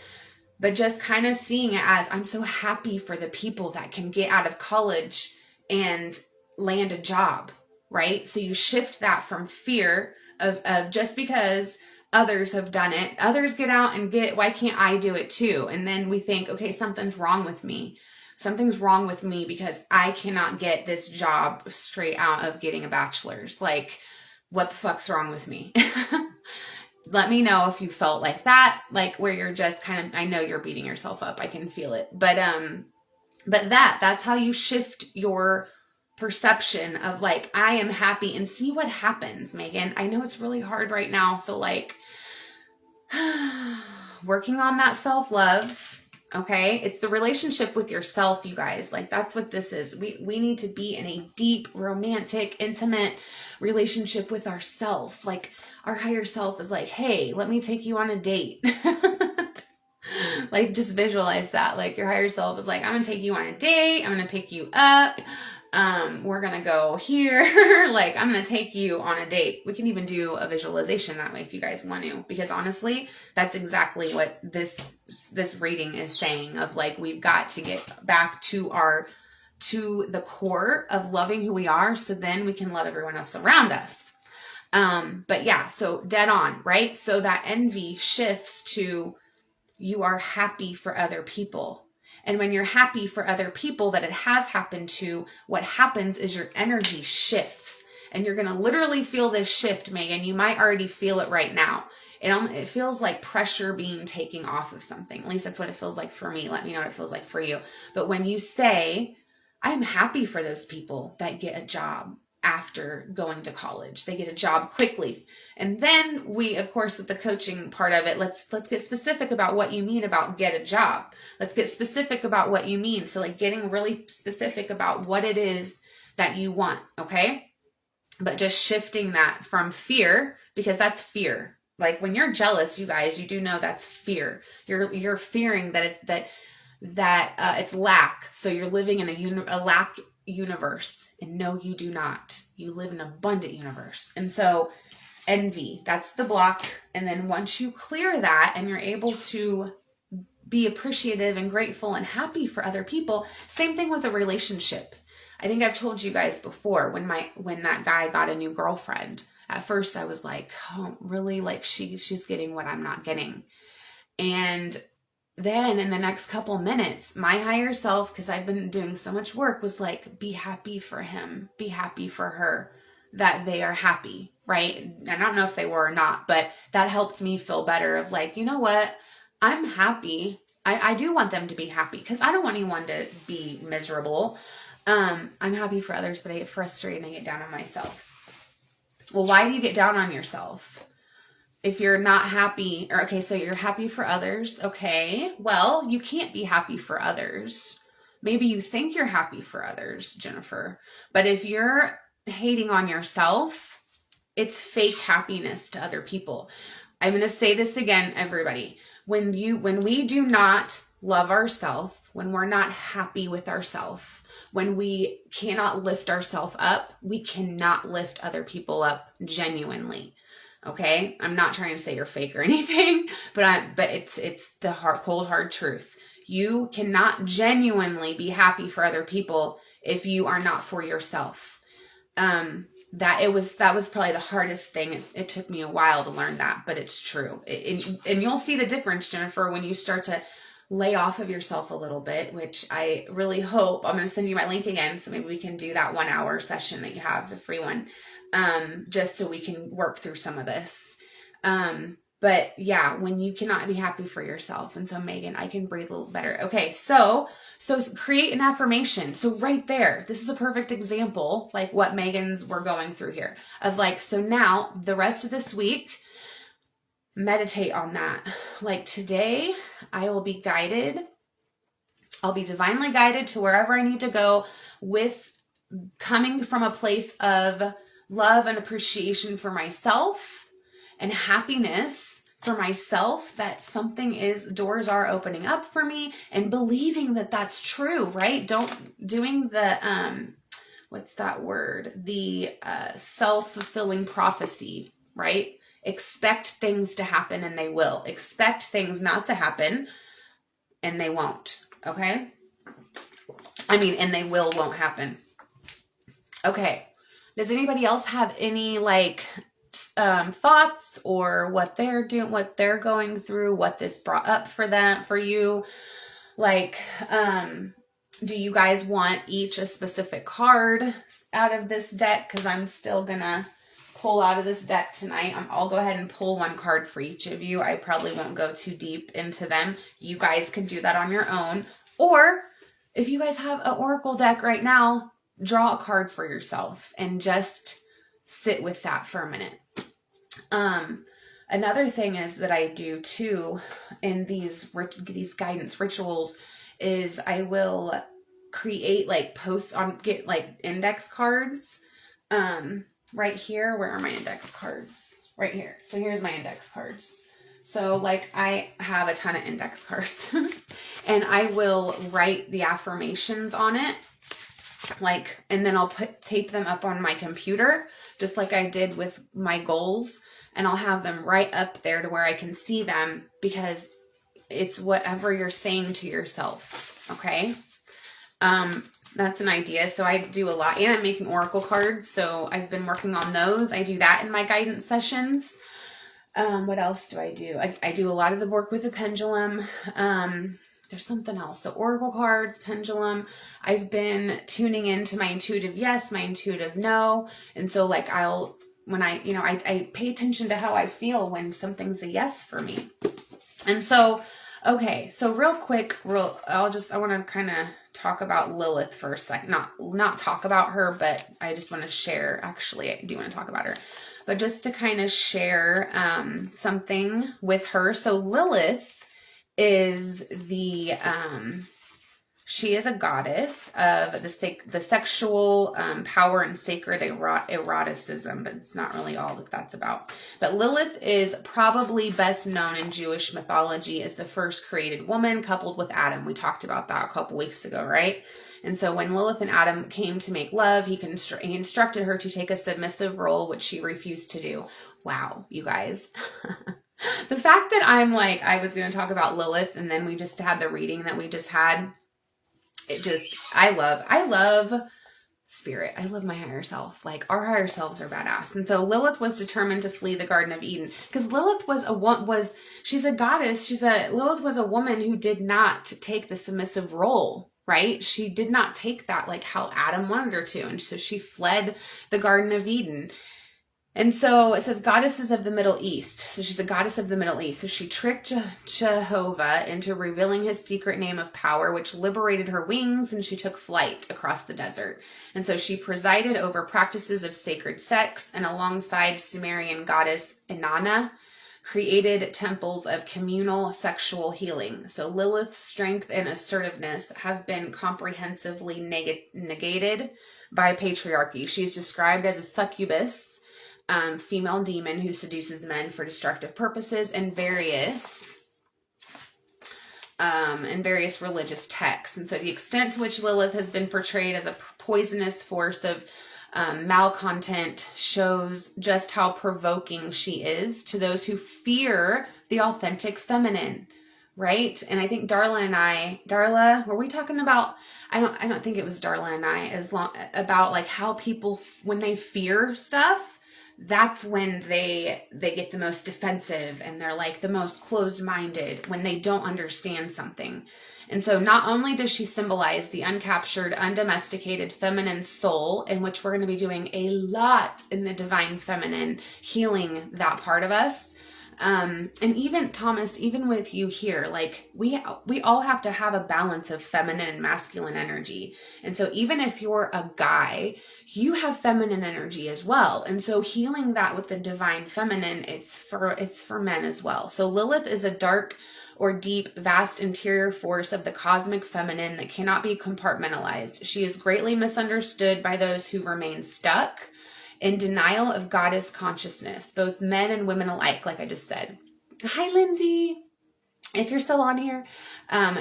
but just kind of seeing it as, I'm so happy for the people that can get out of college and land a job, right? So you shift that from fear of just because others have done it, others get out and why can't I do it too? And then we think, okay, something's wrong with me. Something's wrong with me because I cannot get this job straight out of getting a bachelor's. Like, what the fuck's wrong with me? Let me know if you felt like that, like where you're just kind of, I know you're beating yourself up. I can feel it. But that's how you shift your perception of like, I am happy, and see what happens, Megan. I know it's really hard right now. So like working on that self-love. Okay. It's the relationship with yourself, you guys. Like, that's what this is. We need to be in a deep, romantic, intimate relationship with ourself. Like, our higher self is like, hey, let me take you on a date. Like, just visualize that. Like, your higher self is like, I'm going to take you on a date. I'm going to pick you up. We're going to go here. Like, I'm going to take you on a date. We can even do a visualization that way if you guys want to, because honestly, that's exactly what this reading is saying, of like, we've got to get back to the core of loving who we are. So then we can love everyone else around us. But yeah, so dead on, right? So that envy shifts to, you are happy for other people. And when you're happy for other people that it has happened to, what happens is your energy shifts, and you're going to literally feel this shift, Megan. You might already feel it right now. It feels like pressure being taken off of something. At least that's what it feels like for me. Let me know what it feels like for you. But when you say, I'm happy for those people that get a job after going to college, they get a job quickly. And then we, of course, with the coaching part of it, let's get specific about what you mean about get a job. Let's get specific about what you mean. So like getting really specific about what it is that you want. Okay. But just shifting that from fear, because that's fear. Like when you're jealous, you guys, you do know that's fear. You're fearing that it's lack. So you're living in a lack universe, and no, you do not. You live in an abundant universe. And so envy, that's the block. And then once you clear that and you're able to be appreciative and grateful and happy for other people, same thing with a relationship. I think I've told you guys before, when that guy got a new girlfriend, at first I was like, oh, really? Like she's getting what I'm not getting. And then in the next couple minutes, my higher self, because I've been doing so much work, was like, be happy for him, be happy for her, that they are happy, right? I don't know if they were or not, but that helped me feel better of like, you know what? I'm happy. I do want them to be happy, because I don't want anyone to be miserable. I'm happy for others, but I get frustrated and I get down on myself. Well, why do you get down on yourself? If you're not happy, or okay, so you're happy for others. Okay, well, you can't be happy for others. Maybe you think you're happy for others, Jennifer. But if you're hating on yourself, it's fake happiness to other people. I'm going to say this again, everybody. When we do not love ourselves, when we're not happy with ourselves, when we cannot lift ourselves up, we cannot lift other people up genuinely. Okay, I'm not trying to say you're fake or anything, but it's the cold hard truth. You cannot genuinely be happy for other people if you are not for yourself. That was probably the hardest thing. It took me a while to learn that, but it's true. And you'll see the difference, Jennifer, when you start to lay off of yourself a little bit, which I really hope. I'm going to send you my link again, so maybe we can do that 1 hour session that you have, the free one. Just so we can work through some of this. But yeah, when you cannot be happy for yourself. And so Megan, I can breathe a little better. Okay. So create an affirmation. So right there, this is a perfect example, like what we're going through here of like, so now the rest of this week, meditate on that. Like today I will be guided. I'll be divinely guided to wherever I need to go, with coming from a place of love and appreciation for myself and happiness for myself, that doors are opening up for me, and believing that that's true, right? Doing the, what's that word? The self-fulfilling prophecy, right? Expect things to happen and they will. Expect things not to happen. and they won't. Okay? I mean, and they won't happen. Okay. Does anybody else have any like thoughts or what they're doing, what they're going through, what this brought up for you? Like, do you guys want each a specific card out of this deck? Because I'm still gonna pull out of this deck tonight. I'll go ahead and pull one card for each of you. I probably won't go too deep into them. You guys can do that on your own. Or if you guys have an oracle deck right now, draw a card for yourself and just sit with that for a minute. Another thing is that I do too in these guidance rituals is I will create like get like index cards. Right here, where are my index cards? Right here. So here's my index cards. So like I have a ton of index cards and I will write the affirmations on it. Like, and then I'll tape them up on my computer, just like I did with my goals. And I'll have them right up there to where I can see them, because it's whatever you're saying to yourself. Okay. That's an idea. So I do a lot, and I'm making oracle cards. So I've been working on those. I do that in my guidance sessions. What else do I do? I do a lot of the work with the pendulum. There's something else. So oracle cards, pendulum. I've been tuning into my intuitive yes, my intuitive no. And so like I pay attention to how I feel when something's a yes for me. And so, okay. So real quick, I want to kind of talk about Lilith for a second. Not talk about her, but I just want to share. Actually, I do want to talk about her, but just to kind of share something with her. So Lilith is she is a goddess of the sexual power and sacred eroticism, but it's not really all that that's about. But Lilith is probably best known in Jewish mythology as the first created woman, coupled with Adam. We talked about that a couple weeks ago, right? And so when Lilith and Adam came to make love, he instructed her to take a submissive role, which she refused to do. Wow, you guys. The fact that I was going to talk about Lilith and then we just had the reading that we just had. I love spirit. I love my higher self. Like, our higher selves are badass. And so Lilith was determined to flee the Garden of Eden, because Lilith she's a goddess. Lilith was a woman who did not take the submissive role, right? She did not take that like how Adam wanted her to. And so she fled the Garden of Eden. And so it says goddesses of the Middle East. So she's a goddess of the Middle East. So she tricked Jehovah into revealing his secret name of power, which liberated her wings, and she took flight across the desert. And so she presided over practices of sacred sex, and alongside Sumerian goddess Inanna, created temples of communal sexual healing. So Lilith's strength and assertiveness have been comprehensively negated by patriarchy. She's described as a succubus, female demon who seduces men for destructive purposes in various religious texts. And so the extent to which Lilith has been portrayed as a poisonous force of malcontent shows just how provoking she is to those who fear the authentic feminine, right? And I think Darla, were we talking about, I don't think it was Darla and I, about like how people, when they fear stuff, that's when they get the most defensive and they're like the most closed-minded when they don't understand something. And so not only does she symbolize the uncaptured, undomesticated feminine soul, in which we're going to be doing a lot in the divine feminine, healing that part of us. And even Thomas, even with you here, like we all have to have a balance of feminine and masculine energy. And so even if you're a guy, you have feminine energy as well. And so healing that with the divine feminine, it's for men as well. So Lilith is a dark or deep, vast interior force of the cosmic feminine that cannot be compartmentalized. She is greatly misunderstood by those who remain stuck in denial of goddess consciousness, both men and women alike, like I just said. Hi, Lindsay. If you're still on here,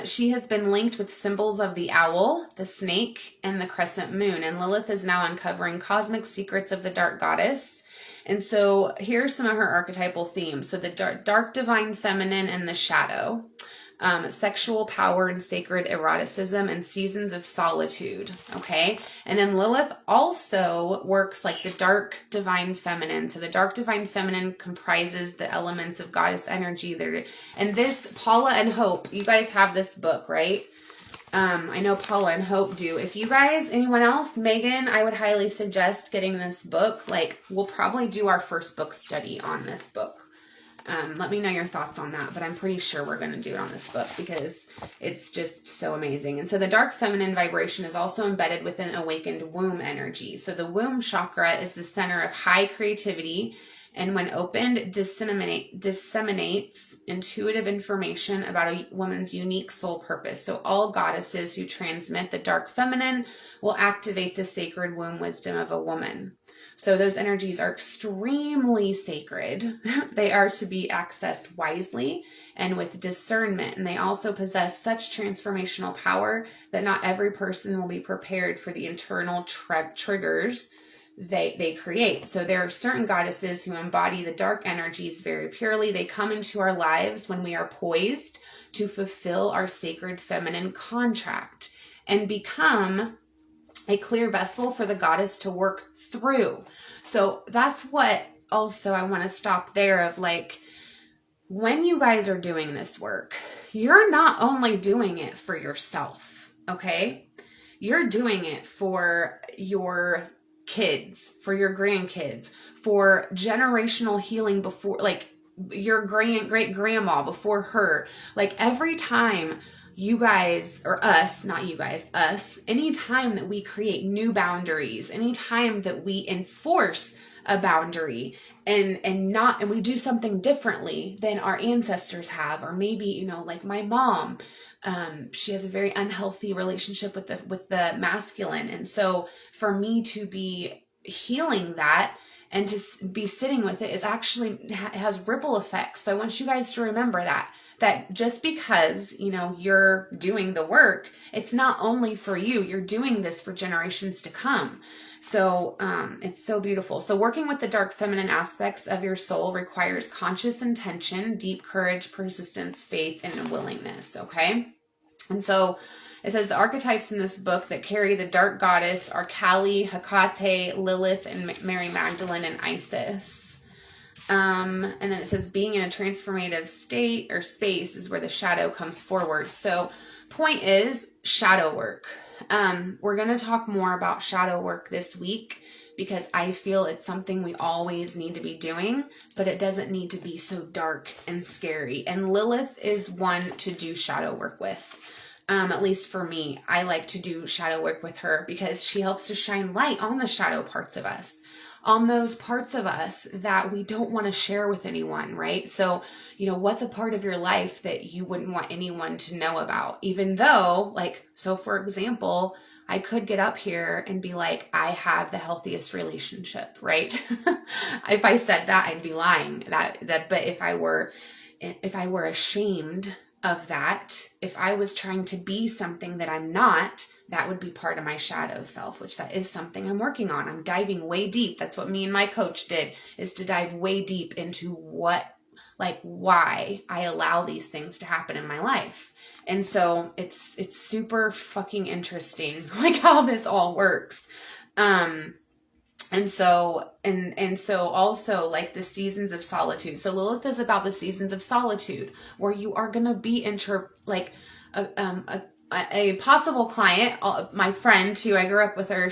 she has been linked with symbols of the owl, the snake, and the crescent moon. And Lilith is now uncovering cosmic secrets of the dark goddess. And so here's some of her archetypal themes. So the dark divine feminine and the shadow. sexual power and sacred eroticism, and seasons of solitude. Okay. And then Lilith also works like the dark divine feminine. So the dark divine feminine comprises the elements of goddess energy there. And this, Paula and Hope, you guys have this book, right? I know Paula and Hope do. If you guys, anyone else, Megan, I would highly suggest getting this book. Like, we'll probably do our first book study on this book. Let me know your thoughts on that, but I'm pretty sure we're going to do it on this book because it's just so amazing. And so the dark feminine vibration is also embedded within awakened womb energy. So the womb chakra is the center of high creativity, and when opened, disseminates intuitive information about a woman's unique soul purpose. So all goddesses who transmit the dark feminine will activate the sacred womb wisdom of a woman. So those energies are extremely sacred. They are to be accessed wisely and with discernment. And they also possess such transformational power that not every person will be prepared for the internal triggers they create. So there are certain goddesses who embody the dark energies very purely. They come into our lives when we are poised to fulfill our sacred feminine contract and become a clear vessel for the goddess to work through. So that's what also I want to stop there of like, when you guys are doing this work, you're not only doing it for yourself, okay? You're doing it for your kids, for your grandkids, for generational healing before, like your great grandma before her. Like every time you guys, or us, not you guys, us, anytime that we create new boundaries, anytime that we enforce a boundary and we do something differently than our ancestors have, or maybe, you know, like my mom, she has a very unhealthy relationship with the masculine. And so for me to be healing that and to be sitting with it is actually has ripple effects. So I want you guys to remember that just because, you know, you're doing the work, it's not only for you, you're doing this for generations to come. So it's so beautiful. So working with the dark feminine aspects of your soul requires conscious intention, deep courage, persistence, faith, and a willingness. Okay. And so it says the archetypes in this book that carry the dark goddess are Kali, Hecate, Lilith, and Mary Magdalene and Isis. And then it says being in a transformative state or space is where the shadow comes forward. So point is shadow work. We're going to talk more about shadow work this week because I feel it's something we always need to be doing, but it doesn't need to be so dark and scary. And Lilith is one to do shadow work with. At least for me, I like to do shadow work with her because she helps to shine light on the shadow parts of us, on those parts of us that we don't want to share with anyone, right? So, you know, what's a part of your life that you wouldn't want anyone to know about? Even though, like, so for example, I could get up here and be like, I have the healthiest relationship, right? If I said that, I'd be lying. But if I were ashamed of that, if I was trying to be something that I'm not, that would be part of my shadow self, which that is something I'm working on. I'm diving way deep. That's what me and my coach did, is to dive way deep into why I allow these things to happen in my life. And so it's super fucking interesting, like how this all works. And so also like the seasons of solitude. So Lilith is about the seasons of solitude where you are going to be a possible client, my friend who I grew up with her.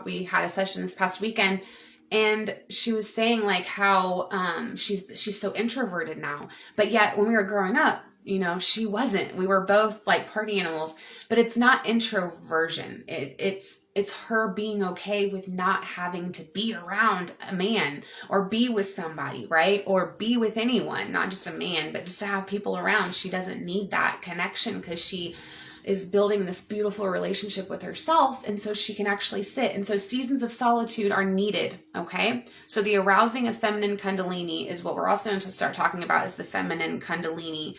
We had a session this past weekend, and she was saying like how, she's so introverted now, but yet when we were growing up, you know, she wasn't. We were both like party animals, but it's not introversion. It's her being okay with not having to be around a man or be with somebody, right? Or be with anyone, not just a man, but just to have people around. She doesn't need that connection because she is building this beautiful relationship with herself. And so she can actually sit. And so seasons of solitude are needed. Okay. So the arousing of feminine Kundalini is what we're also going to start talking about, is the feminine Kundalini,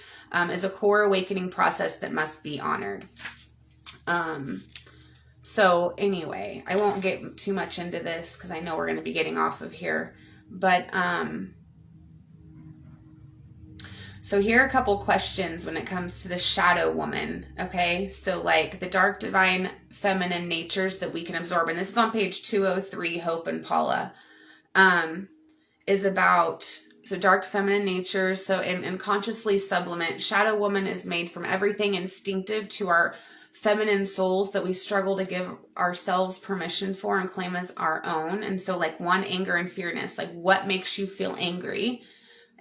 is a core awakening process that must be honored. So anyway, I won't get too much into this because I know we're going to be getting off of here, but, So here are a couple questions when it comes to the shadow woman, okay? So like the dark divine feminine natures that we can absorb, and this is on page 203, Hope and Paula, is about, so dark feminine natures, so in consciously sublimate, shadow woman is made from everything instinctive to our feminine souls that we struggle to give ourselves permission for and claim as our own. And so like one, anger and fearness, like what makes you feel angry?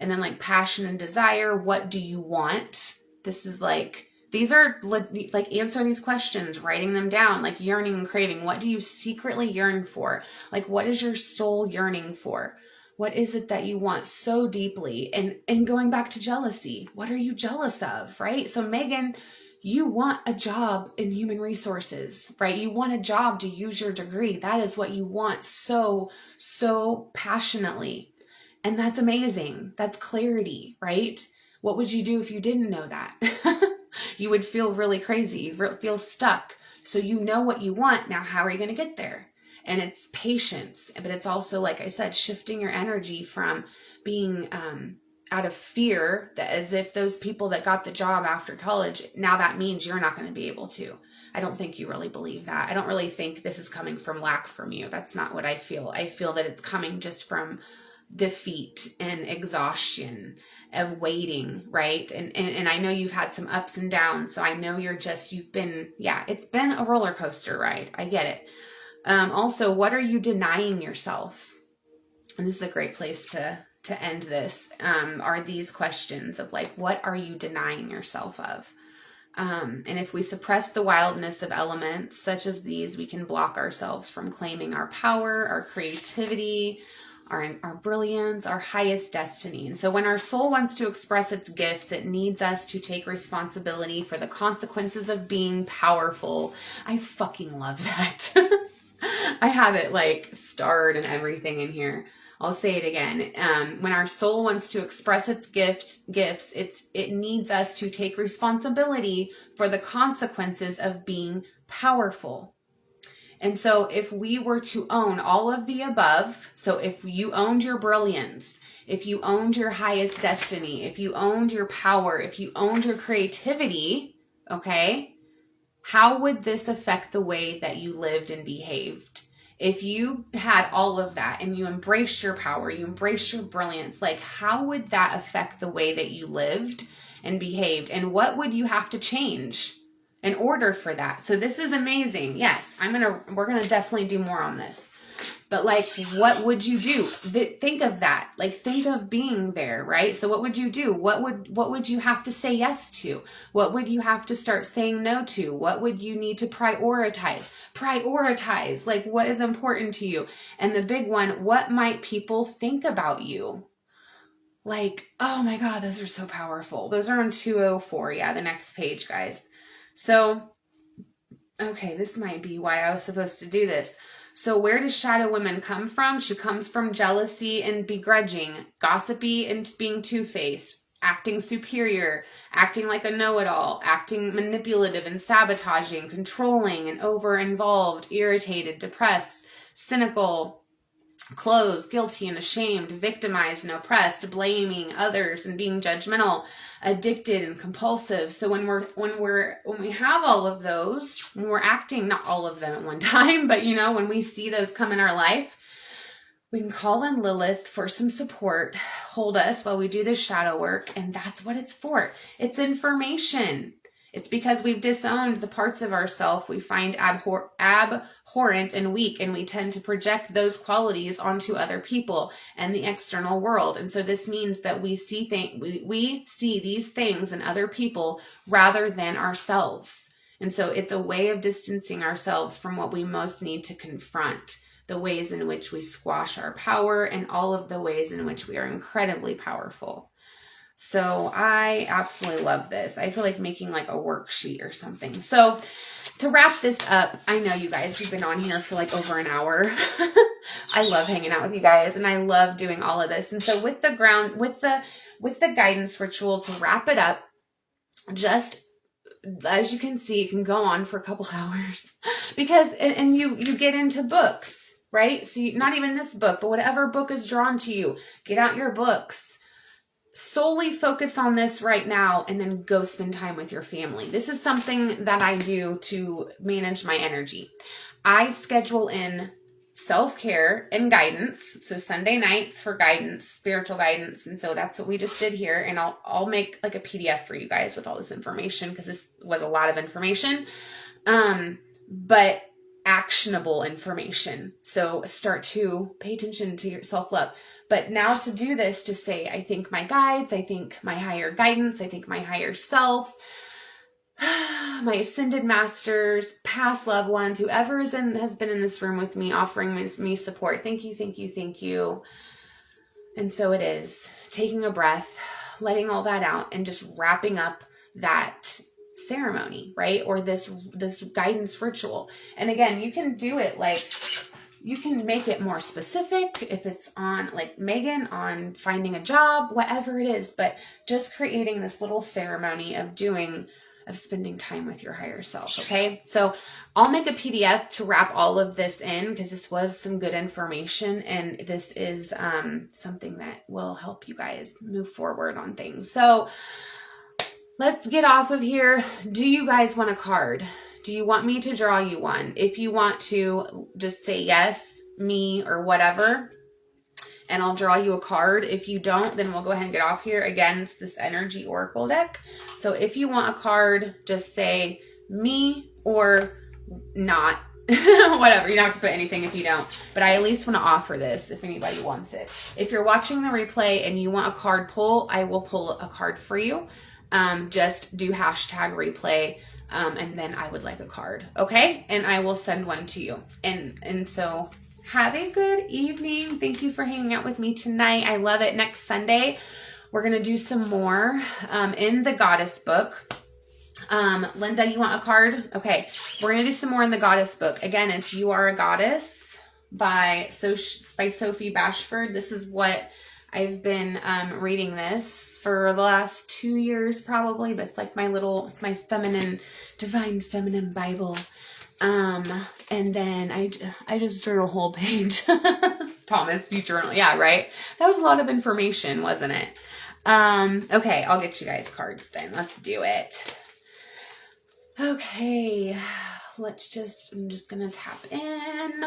And then like passion and desire, what do you want? This is like, these are like answer these questions, writing them down, like yearning and craving. What do you secretly yearn for? Like what is your soul yearning for? What is it that you want so deeply? And going back to jealousy, what are you jealous of, right? So Megan, you want a job in human resources, right? You want a job to use your degree. That is what you want so passionately. And that's amazing. That's clarity, right? What would you do if you didn't know that? You would feel really crazy. You'd feel stuck. So you know what you want. Now, how are you going to get there? And it's patience, but it's also, like I said, shifting your energy from being out of fear, that as if those people that got the job after college, now that means you're not going to be able to. I don't think you really believe that. I don't really think this is coming from lack from you. That's not what I feel. I feel that it's coming just from defeat and exhaustion of waiting, right? And I know you've had some ups and downs, so I know you've been, it's been a roller coaster ride. I get it. Also, what are you denying yourself? And this is a great place to end this, are these questions of like, what are you denying yourself of? And if we suppress the wildness of elements such as these, we can block ourselves from claiming our power, our creativity, our brilliance, our highest destiny. And so when our soul wants to express its gifts, it needs us to take responsibility for the consequences of being powerful. I fucking love that. I have it like starred and everything in here. I'll say it again. When our soul wants to express its gifts, it needs us to take responsibility for the consequences of being powerful. And so if we were to own all of the above, so if you owned your brilliance, if you owned your highest destiny, if you owned your power, if you owned your creativity, okay, how would this affect the way that you lived and behaved? If you had all of that and you embraced your power, you embraced your brilliance, like how would that affect the way that you lived and behaved? And what would you have to change in order for that? So this is amazing. Yes, we're going to definitely do more on this. But like, what would you do? Think of that. Like, think of being there, right? So what would you do? What would you have to say yes to? What would you have to start saying no to? What would you need to prioritize? Prioritize, like what is important to you? And the big one, what might people think about you? Like, oh my God, those are so powerful. Those are on 204. Yeah, the next page, guys. So, okay, this might be why I was supposed to do this. So where does shadow women come from? She comes from jealousy and begrudging, gossipy and being two-faced, acting superior, acting like a know-it-all, acting manipulative and sabotaging, controlling and over-involved, irritated, depressed, cynical, closed, guilty and ashamed, victimized and oppressed, blaming others and being judgmental, addicted and compulsive. So when we have all of those, when we're acting, not all of them at one time, but when we see those come in our life, we can call on Lilith for some support, hold us while we do this shadow work. And that's what it's for. It's information. It's because we've disowned the parts of ourselves we find abhorrent and weak, and we tend to project those qualities onto other people and the external world. And so this means that we see these things in other people rather than ourselves. And so it's a way of distancing ourselves from what we most need to confront, the ways in which we squash our power and all of the ways in which we are incredibly powerful. So I absolutely love this. I feel like making like a worksheet or something. So to wrap this up, I know you guys, we've been on here for like over an hour. I love hanging out with you guys and I love doing all of this. And so with the guidance ritual, to wrap it up, just as you can see, it can go on for a couple hours because, and you get into books, right? So not even this book, but whatever book is drawn to you, get out your books. solely focus on this right now and then go spend time with your family. This is something that I do to manage my energy. I schedule in self-care and guidance. So Sunday nights for guidance, spiritual guidance. And so that's what we just did here. And I'll make like a PDF for you guys with all this information, because this was a lot of information. But actionable information. So start to pay attention to your self-love. But now to do this, just say, I thank my guides, I thank my higher guidance, I thank my higher self, my ascended masters, past loved ones, whoever has been in this room with me, offering me support. Thank you, thank you, thank you. And so it is. Taking a breath, letting all that out, and just wrapping up that ceremony, right? Or this guidance ritual. And again, you can do it like, you can make it more specific if it's on, like Megan, on finding a job, whatever it is, but just creating this little ceremony of spending time with your higher self. Okay. So I'll make a PDF to wrap all of this in, because this was some good information, and this is something that will help you guys move forward on things. So let's get off of here. Do you guys want a card? Do you want me to draw you one? If you want to, just say yes, me, or whatever, and I'll draw you a card. If you don't, then we'll go ahead and get off here. Again, it's this energy oracle deck. So if you want a card, just say me or not. Whatever. You don't have to put anything if you don't. But I at least want to offer this if anybody wants it. If you're watching the replay and you want a card pull, I will pull a card for you. Just do #replay. And then I would like a card. Okay. And I will send one to you. And so have a good evening. Thank you for hanging out with me tonight. I love it. Next Sunday, we're going to do some more, in the Goddess book. Linda, you want a card? Okay. We're going to do some more in the Goddess book. Again, it's You Are a Goddess by Sophie Bashford. This is what I've been reading this for the last 2 years probably, but it's like it's my divine feminine Bible. And then I just drew a whole page. Thomas, you journal. Yeah, right? That was a lot of information, wasn't it? Okay, I'll get you guys cards then. Let's do it. Okay, I'm just going to tap in.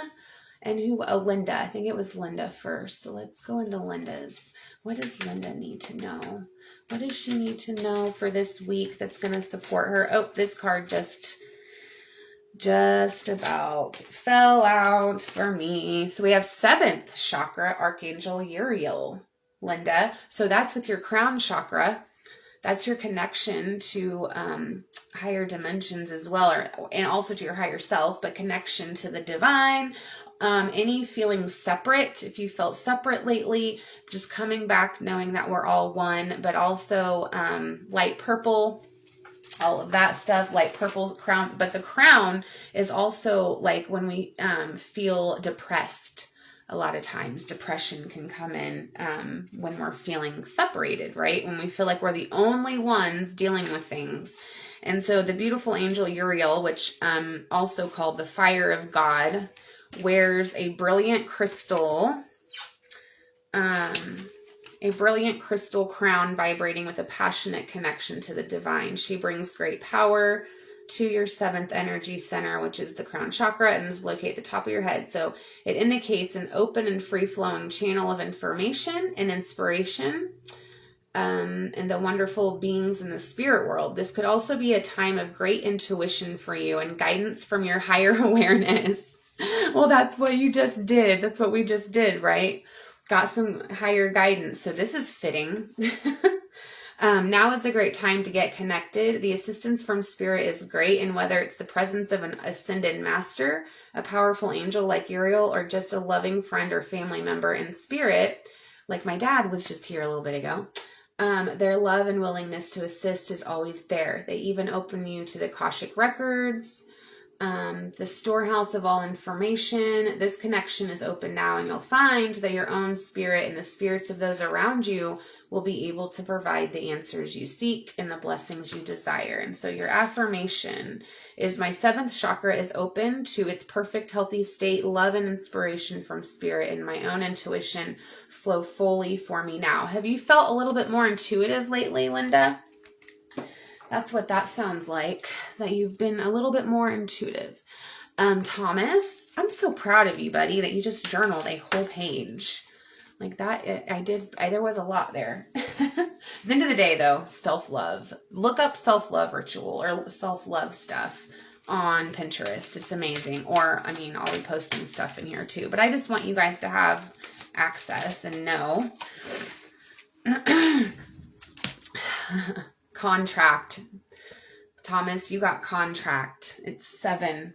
And Linda. I think it was Linda first. So let's go into Linda's. What does Linda need to know? What does she need to know for this week that's going to support her? Oh, this card just about fell out for me. So we have 7th chakra, Archangel Uriel, Linda. So that's with your crown chakra. That's your connection to higher dimensions as well, and also to your higher self, but connection to the divine. Any feelings separate, if you felt separate lately, just coming back, knowing that we're all one, but also light purple, all of that stuff, light purple crown. But the crown is also like when we feel depressed. A lot of times depression can come in when we're feeling separated, right? When we feel like we're the only ones dealing with things. And so the beautiful angel Uriel, which also called the fire of God, wears a brilliant crystal crown vibrating with a passionate connection to the divine. She brings great power to your 7th energy center, which is the crown chakra, and is located at the top of your head. So it indicates an open and free-flowing channel of information and inspiration, and the wonderful beings in the spirit world. This could also be a time of great intuition for you and guidance from your higher awareness. Well, that's what you just did. That's what we just did, right? Got some higher guidance. So this is fitting. Now is a great time to get connected. The assistance from spirit is great, and whether it's the presence of an ascended master, a powerful angel like Uriel, or just a loving friend or family member in spirit, like my dad was just here a little bit ago, their love and willingness to assist is always there. They even open you to the Akashic records, the storehouse of all information. This connection is open now, and you'll find that your own spirit and the spirits of those around you will be able to provide the answers you seek and the blessings you desire. And so your affirmation is, my seventh chakra is open to its perfect healthy state. Love and inspiration from spirit and my own intuition flow fully for me now. Have you felt a little bit more intuitive lately, Linda? That's what that sounds like, that you've been a little bit more intuitive. Thomas, I'm so proud of you, buddy, that you just journaled a whole page. Like that, there was a lot there. At the end of the day, though, self-love. Look up self-love ritual or self-love stuff on Pinterest. It's amazing. Or, I mean, I'll be posting stuff in here too. But I just want you guys to have access and know. Contract. Thomas, you got contract. It's 7.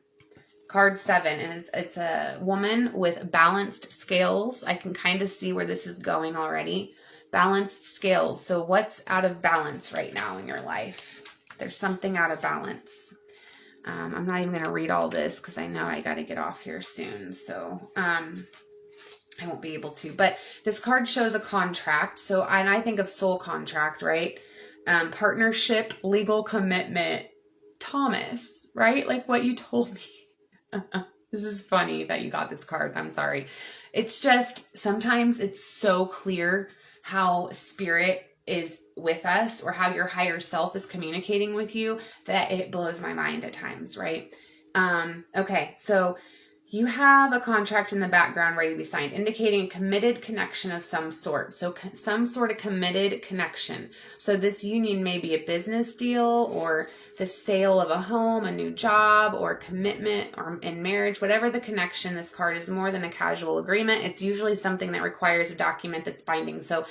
Card 7, and it's a woman with balanced scales. I can kind of see where this is going already. Balanced scales. So what's out of balance right now in your life? There's something out of balance. I'm not even going to read all this because I know I got to get off here soon. So I won't be able to. But this card shows a contract. So, and I think of soul contract, right? Partnership, legal commitment. Thomas, right? Like what you told me. This is funny that you got this card. I'm sorry. It's just, sometimes it's so clear how spirit is with us or how your higher self is communicating with you that it blows my mind at times, right? Okay, so you have a contract in the background ready to be signed, indicating a committed connection of some sort. So some sort of committed connection. So this union may be a business deal or the sale of a home, a new job, or commitment or in marriage, whatever the connection. This card is more than a casual agreement. It's usually something that requires a document that's binding. So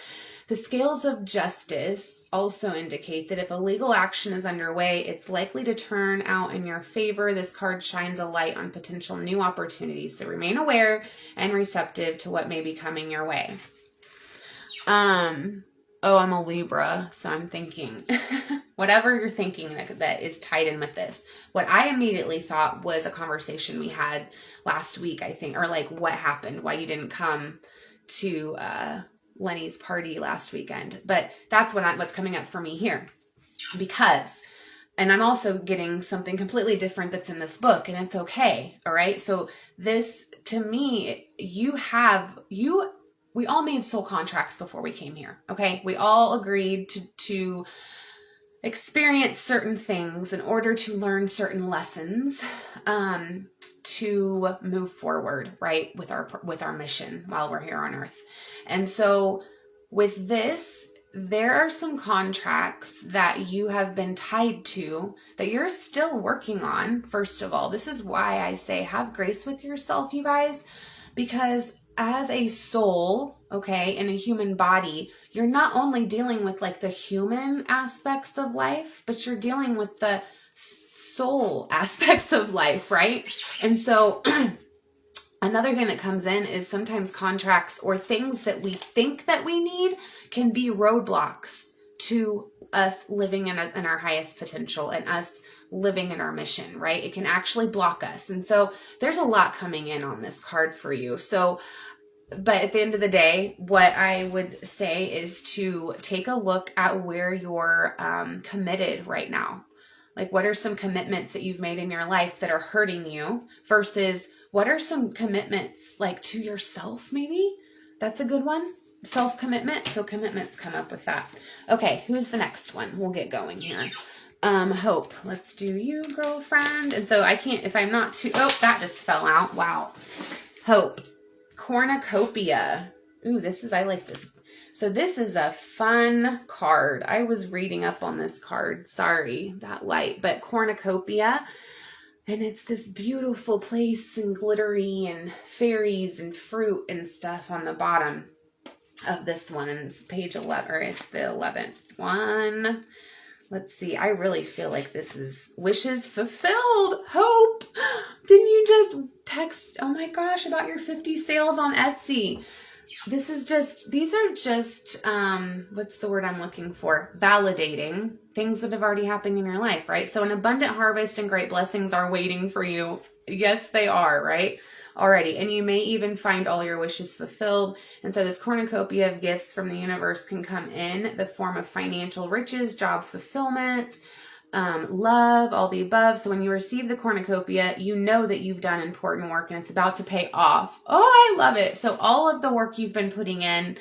the scales of justice also indicate that if a legal action is underway, it's likely to turn out in your favor. This card shines a light on potential new opportunities. So remain aware and receptive to what may be coming your way. Oh, I'm a Libra, so I'm thinking whatever you're thinking that is tied in with this. What I immediately thought was a conversation we had last week, I think, or like what happened, why you didn't come to Lenny's party last weekend. But that's what's coming up for me here, because, and I'm also getting something completely different that's in this book, and it's okay. All right. So this, to me, we all made soul contracts before we came here. Okay. We all agreed to experience certain things in order to learn certain lessons, to move forward, right, with our mission while we're here on earth. And so with this, there are some contracts that you have been tied to that you're still working on. First of all, this is why I say have grace with yourself, you guys, because as a soul, okay, in a human body, you're not only dealing with like the human aspects of life, but you're dealing with the soul aspects of life, right? And so another thing that comes in is sometimes contracts or things that we think that we need can be roadblocks to us living in our highest potential and us living in our mission, right? It can actually block us. And so there's a lot coming in on this card for you. So, but at the end of the day, what I would say is to take a look at where you're committed right now. Like, what are some commitments that you've made in your life that are hurting you versus what are some commitments like to yourself, maybe? That's a good one. Self-commitment. So commitments come up with that. Okay, who's the next one? We'll get going here. Hope. Let's do you, girlfriend. And so I can't, if I'm not too, oh, that just fell out. Wow. Hope. Cornucopia. Ooh, I like this. So this is a fun card. I was reading up on this card. Sorry, that light, but cornucopia. And it's this beautiful place and glittery and fairies and fruit and stuff on the bottom of this one. And it's page 11, or it's the 11th one. Let's see. I really feel like this is wishes fulfilled. Hope. Didn't you just text, oh my gosh, about your 50 sales on Etsy? these are just, what's the word I'm looking for? Validating things that have already happened in your life, right? So an abundant harvest and great blessings are waiting for you. Yes, they are, right? Already. And you may even find all your wishes fulfilled. And so this cornucopia of gifts from the universe can come in the form of financial riches, job fulfillment, love, all the above. So when you receive the cornucopia, you know that you've done important work and it's about to pay off. Oh, I love it. So all of the work you've been putting in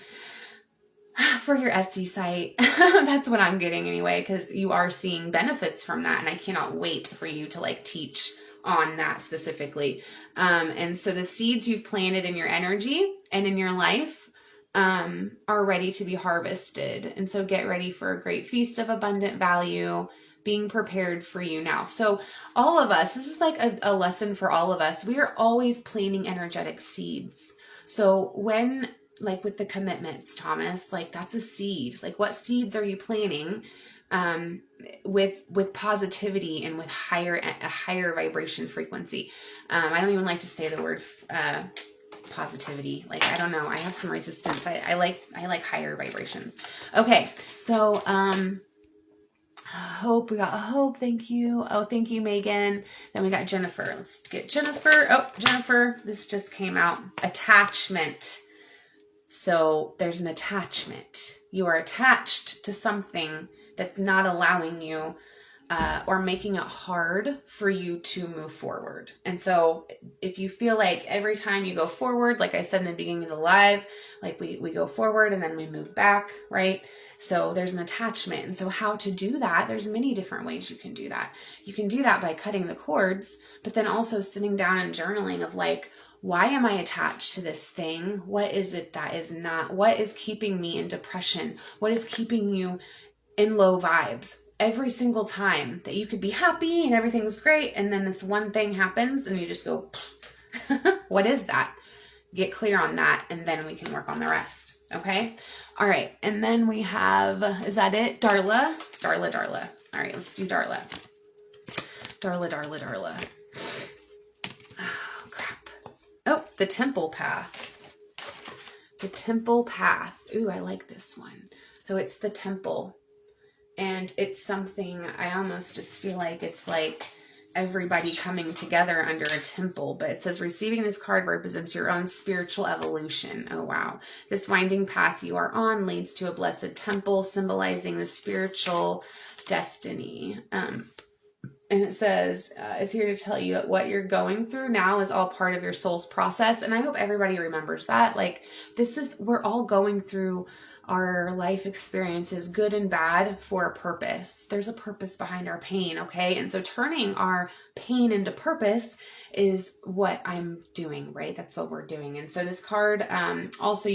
for your Etsy site, that's what I'm getting anyway, because you are seeing benefits from that. And I cannot wait for you to like teach on that specifically. And so the seeds you've planted in your energy and in your life are ready to be harvested. And so get ready for a great feast of abundant value being prepared for you now. So all of us, this is like a lesson for all of us. We are always planting energetic seeds. So when, like with the commitments, Thomas, like that's a seed. Like what seeds are you planting with positivity and with a higher vibration frequency? I don't even like to say the word positivity. Like, I don't know. I have some resistance. I like higher vibrations. Okay. So, Hope, we got Hope. Thank you. Oh, thank you, Megan. Then we got Jennifer. Let's get Jennifer. Oh, Jennifer, this just came out. Attachment. So there's an attachment. You are attached to something that's not allowing you or making it hard for you to move forward. And so if you feel like every time you go forward, like I said in the beginning of the live, like we go forward and then we move back, right? So there's an attachment. And so how to do that, there's many different ways you can do that. You can do that by cutting the cords, but then also sitting down and journaling of like, why am I attached to this thing? What is it that is not? What is keeping me in depression? What is keeping you in low vibes? Every single time that you could be happy and everything's great, and then this one thing happens and you just go, what is that? Get clear on that, and then we can work on the rest. Okay? All right. And then we have, is that it? Darla. All right, let's do Darla. Darla. Oh, crap. Oh, the temple path. The temple path. Ooh, I like this one. So it's the temple. And it's something I almost just feel like it's like everybody coming together under a temple. But it says receiving this card represents your own spiritual evolution. Oh, wow. This winding path you are on leads to a blessed temple symbolizing the spiritual destiny. And it says, is here to tell you that what you're going through now is all part of your soul's process. And I hope everybody remembers that. Like we're all going through our life experiences, good and bad, for a purpose. There's a purpose behind our pain, okay? And so turning our pain into purpose is what I'm doing, right? That's what we're doing. And so this card, also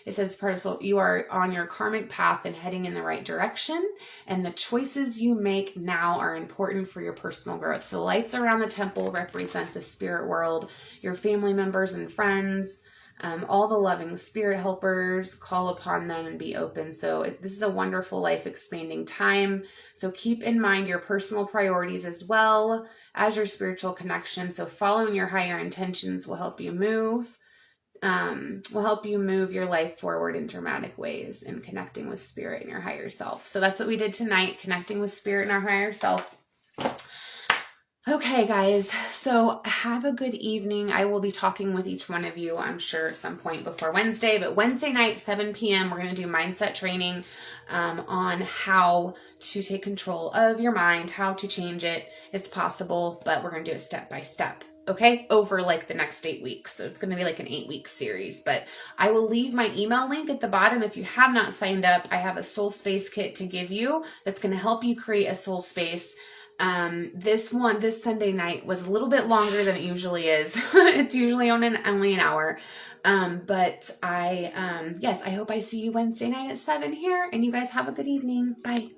it says part of soul, you are on your karmic path and heading in the right direction. And the choices you make now are important for your personal growth. So the lights around the temple represent the spirit world, your family members and friends, all the loving spirit helpers. Call upon them and be open. So this is a wonderful life expanding time. So keep in mind your personal priorities as well as your spiritual connection. So following your higher intentions will help you move your life forward in dramatic ways and connecting with spirit and your higher self. So that's what we did tonight, connecting with spirit and our higher self. Okay, guys, so have a good evening. I will be talking with each one of you, I'm sure, at some point before Wednesday. But Wednesday night, 7 p.m., we're going to do mindset training on how to take control of your mind, how to change it. It's possible, but we're going to do it step by step, okay, over like the next 8 weeks. So it's going to be like an 8-week series. But I will leave my email link at the bottom. If you have not signed up, I have a soul space kit to give you that's going to help you create a soul space. This Sunday night was a little bit longer than it usually is. It's usually only an hour. But I hope I see you Wednesday night at 7 here, and you guys have a good evening. Bye.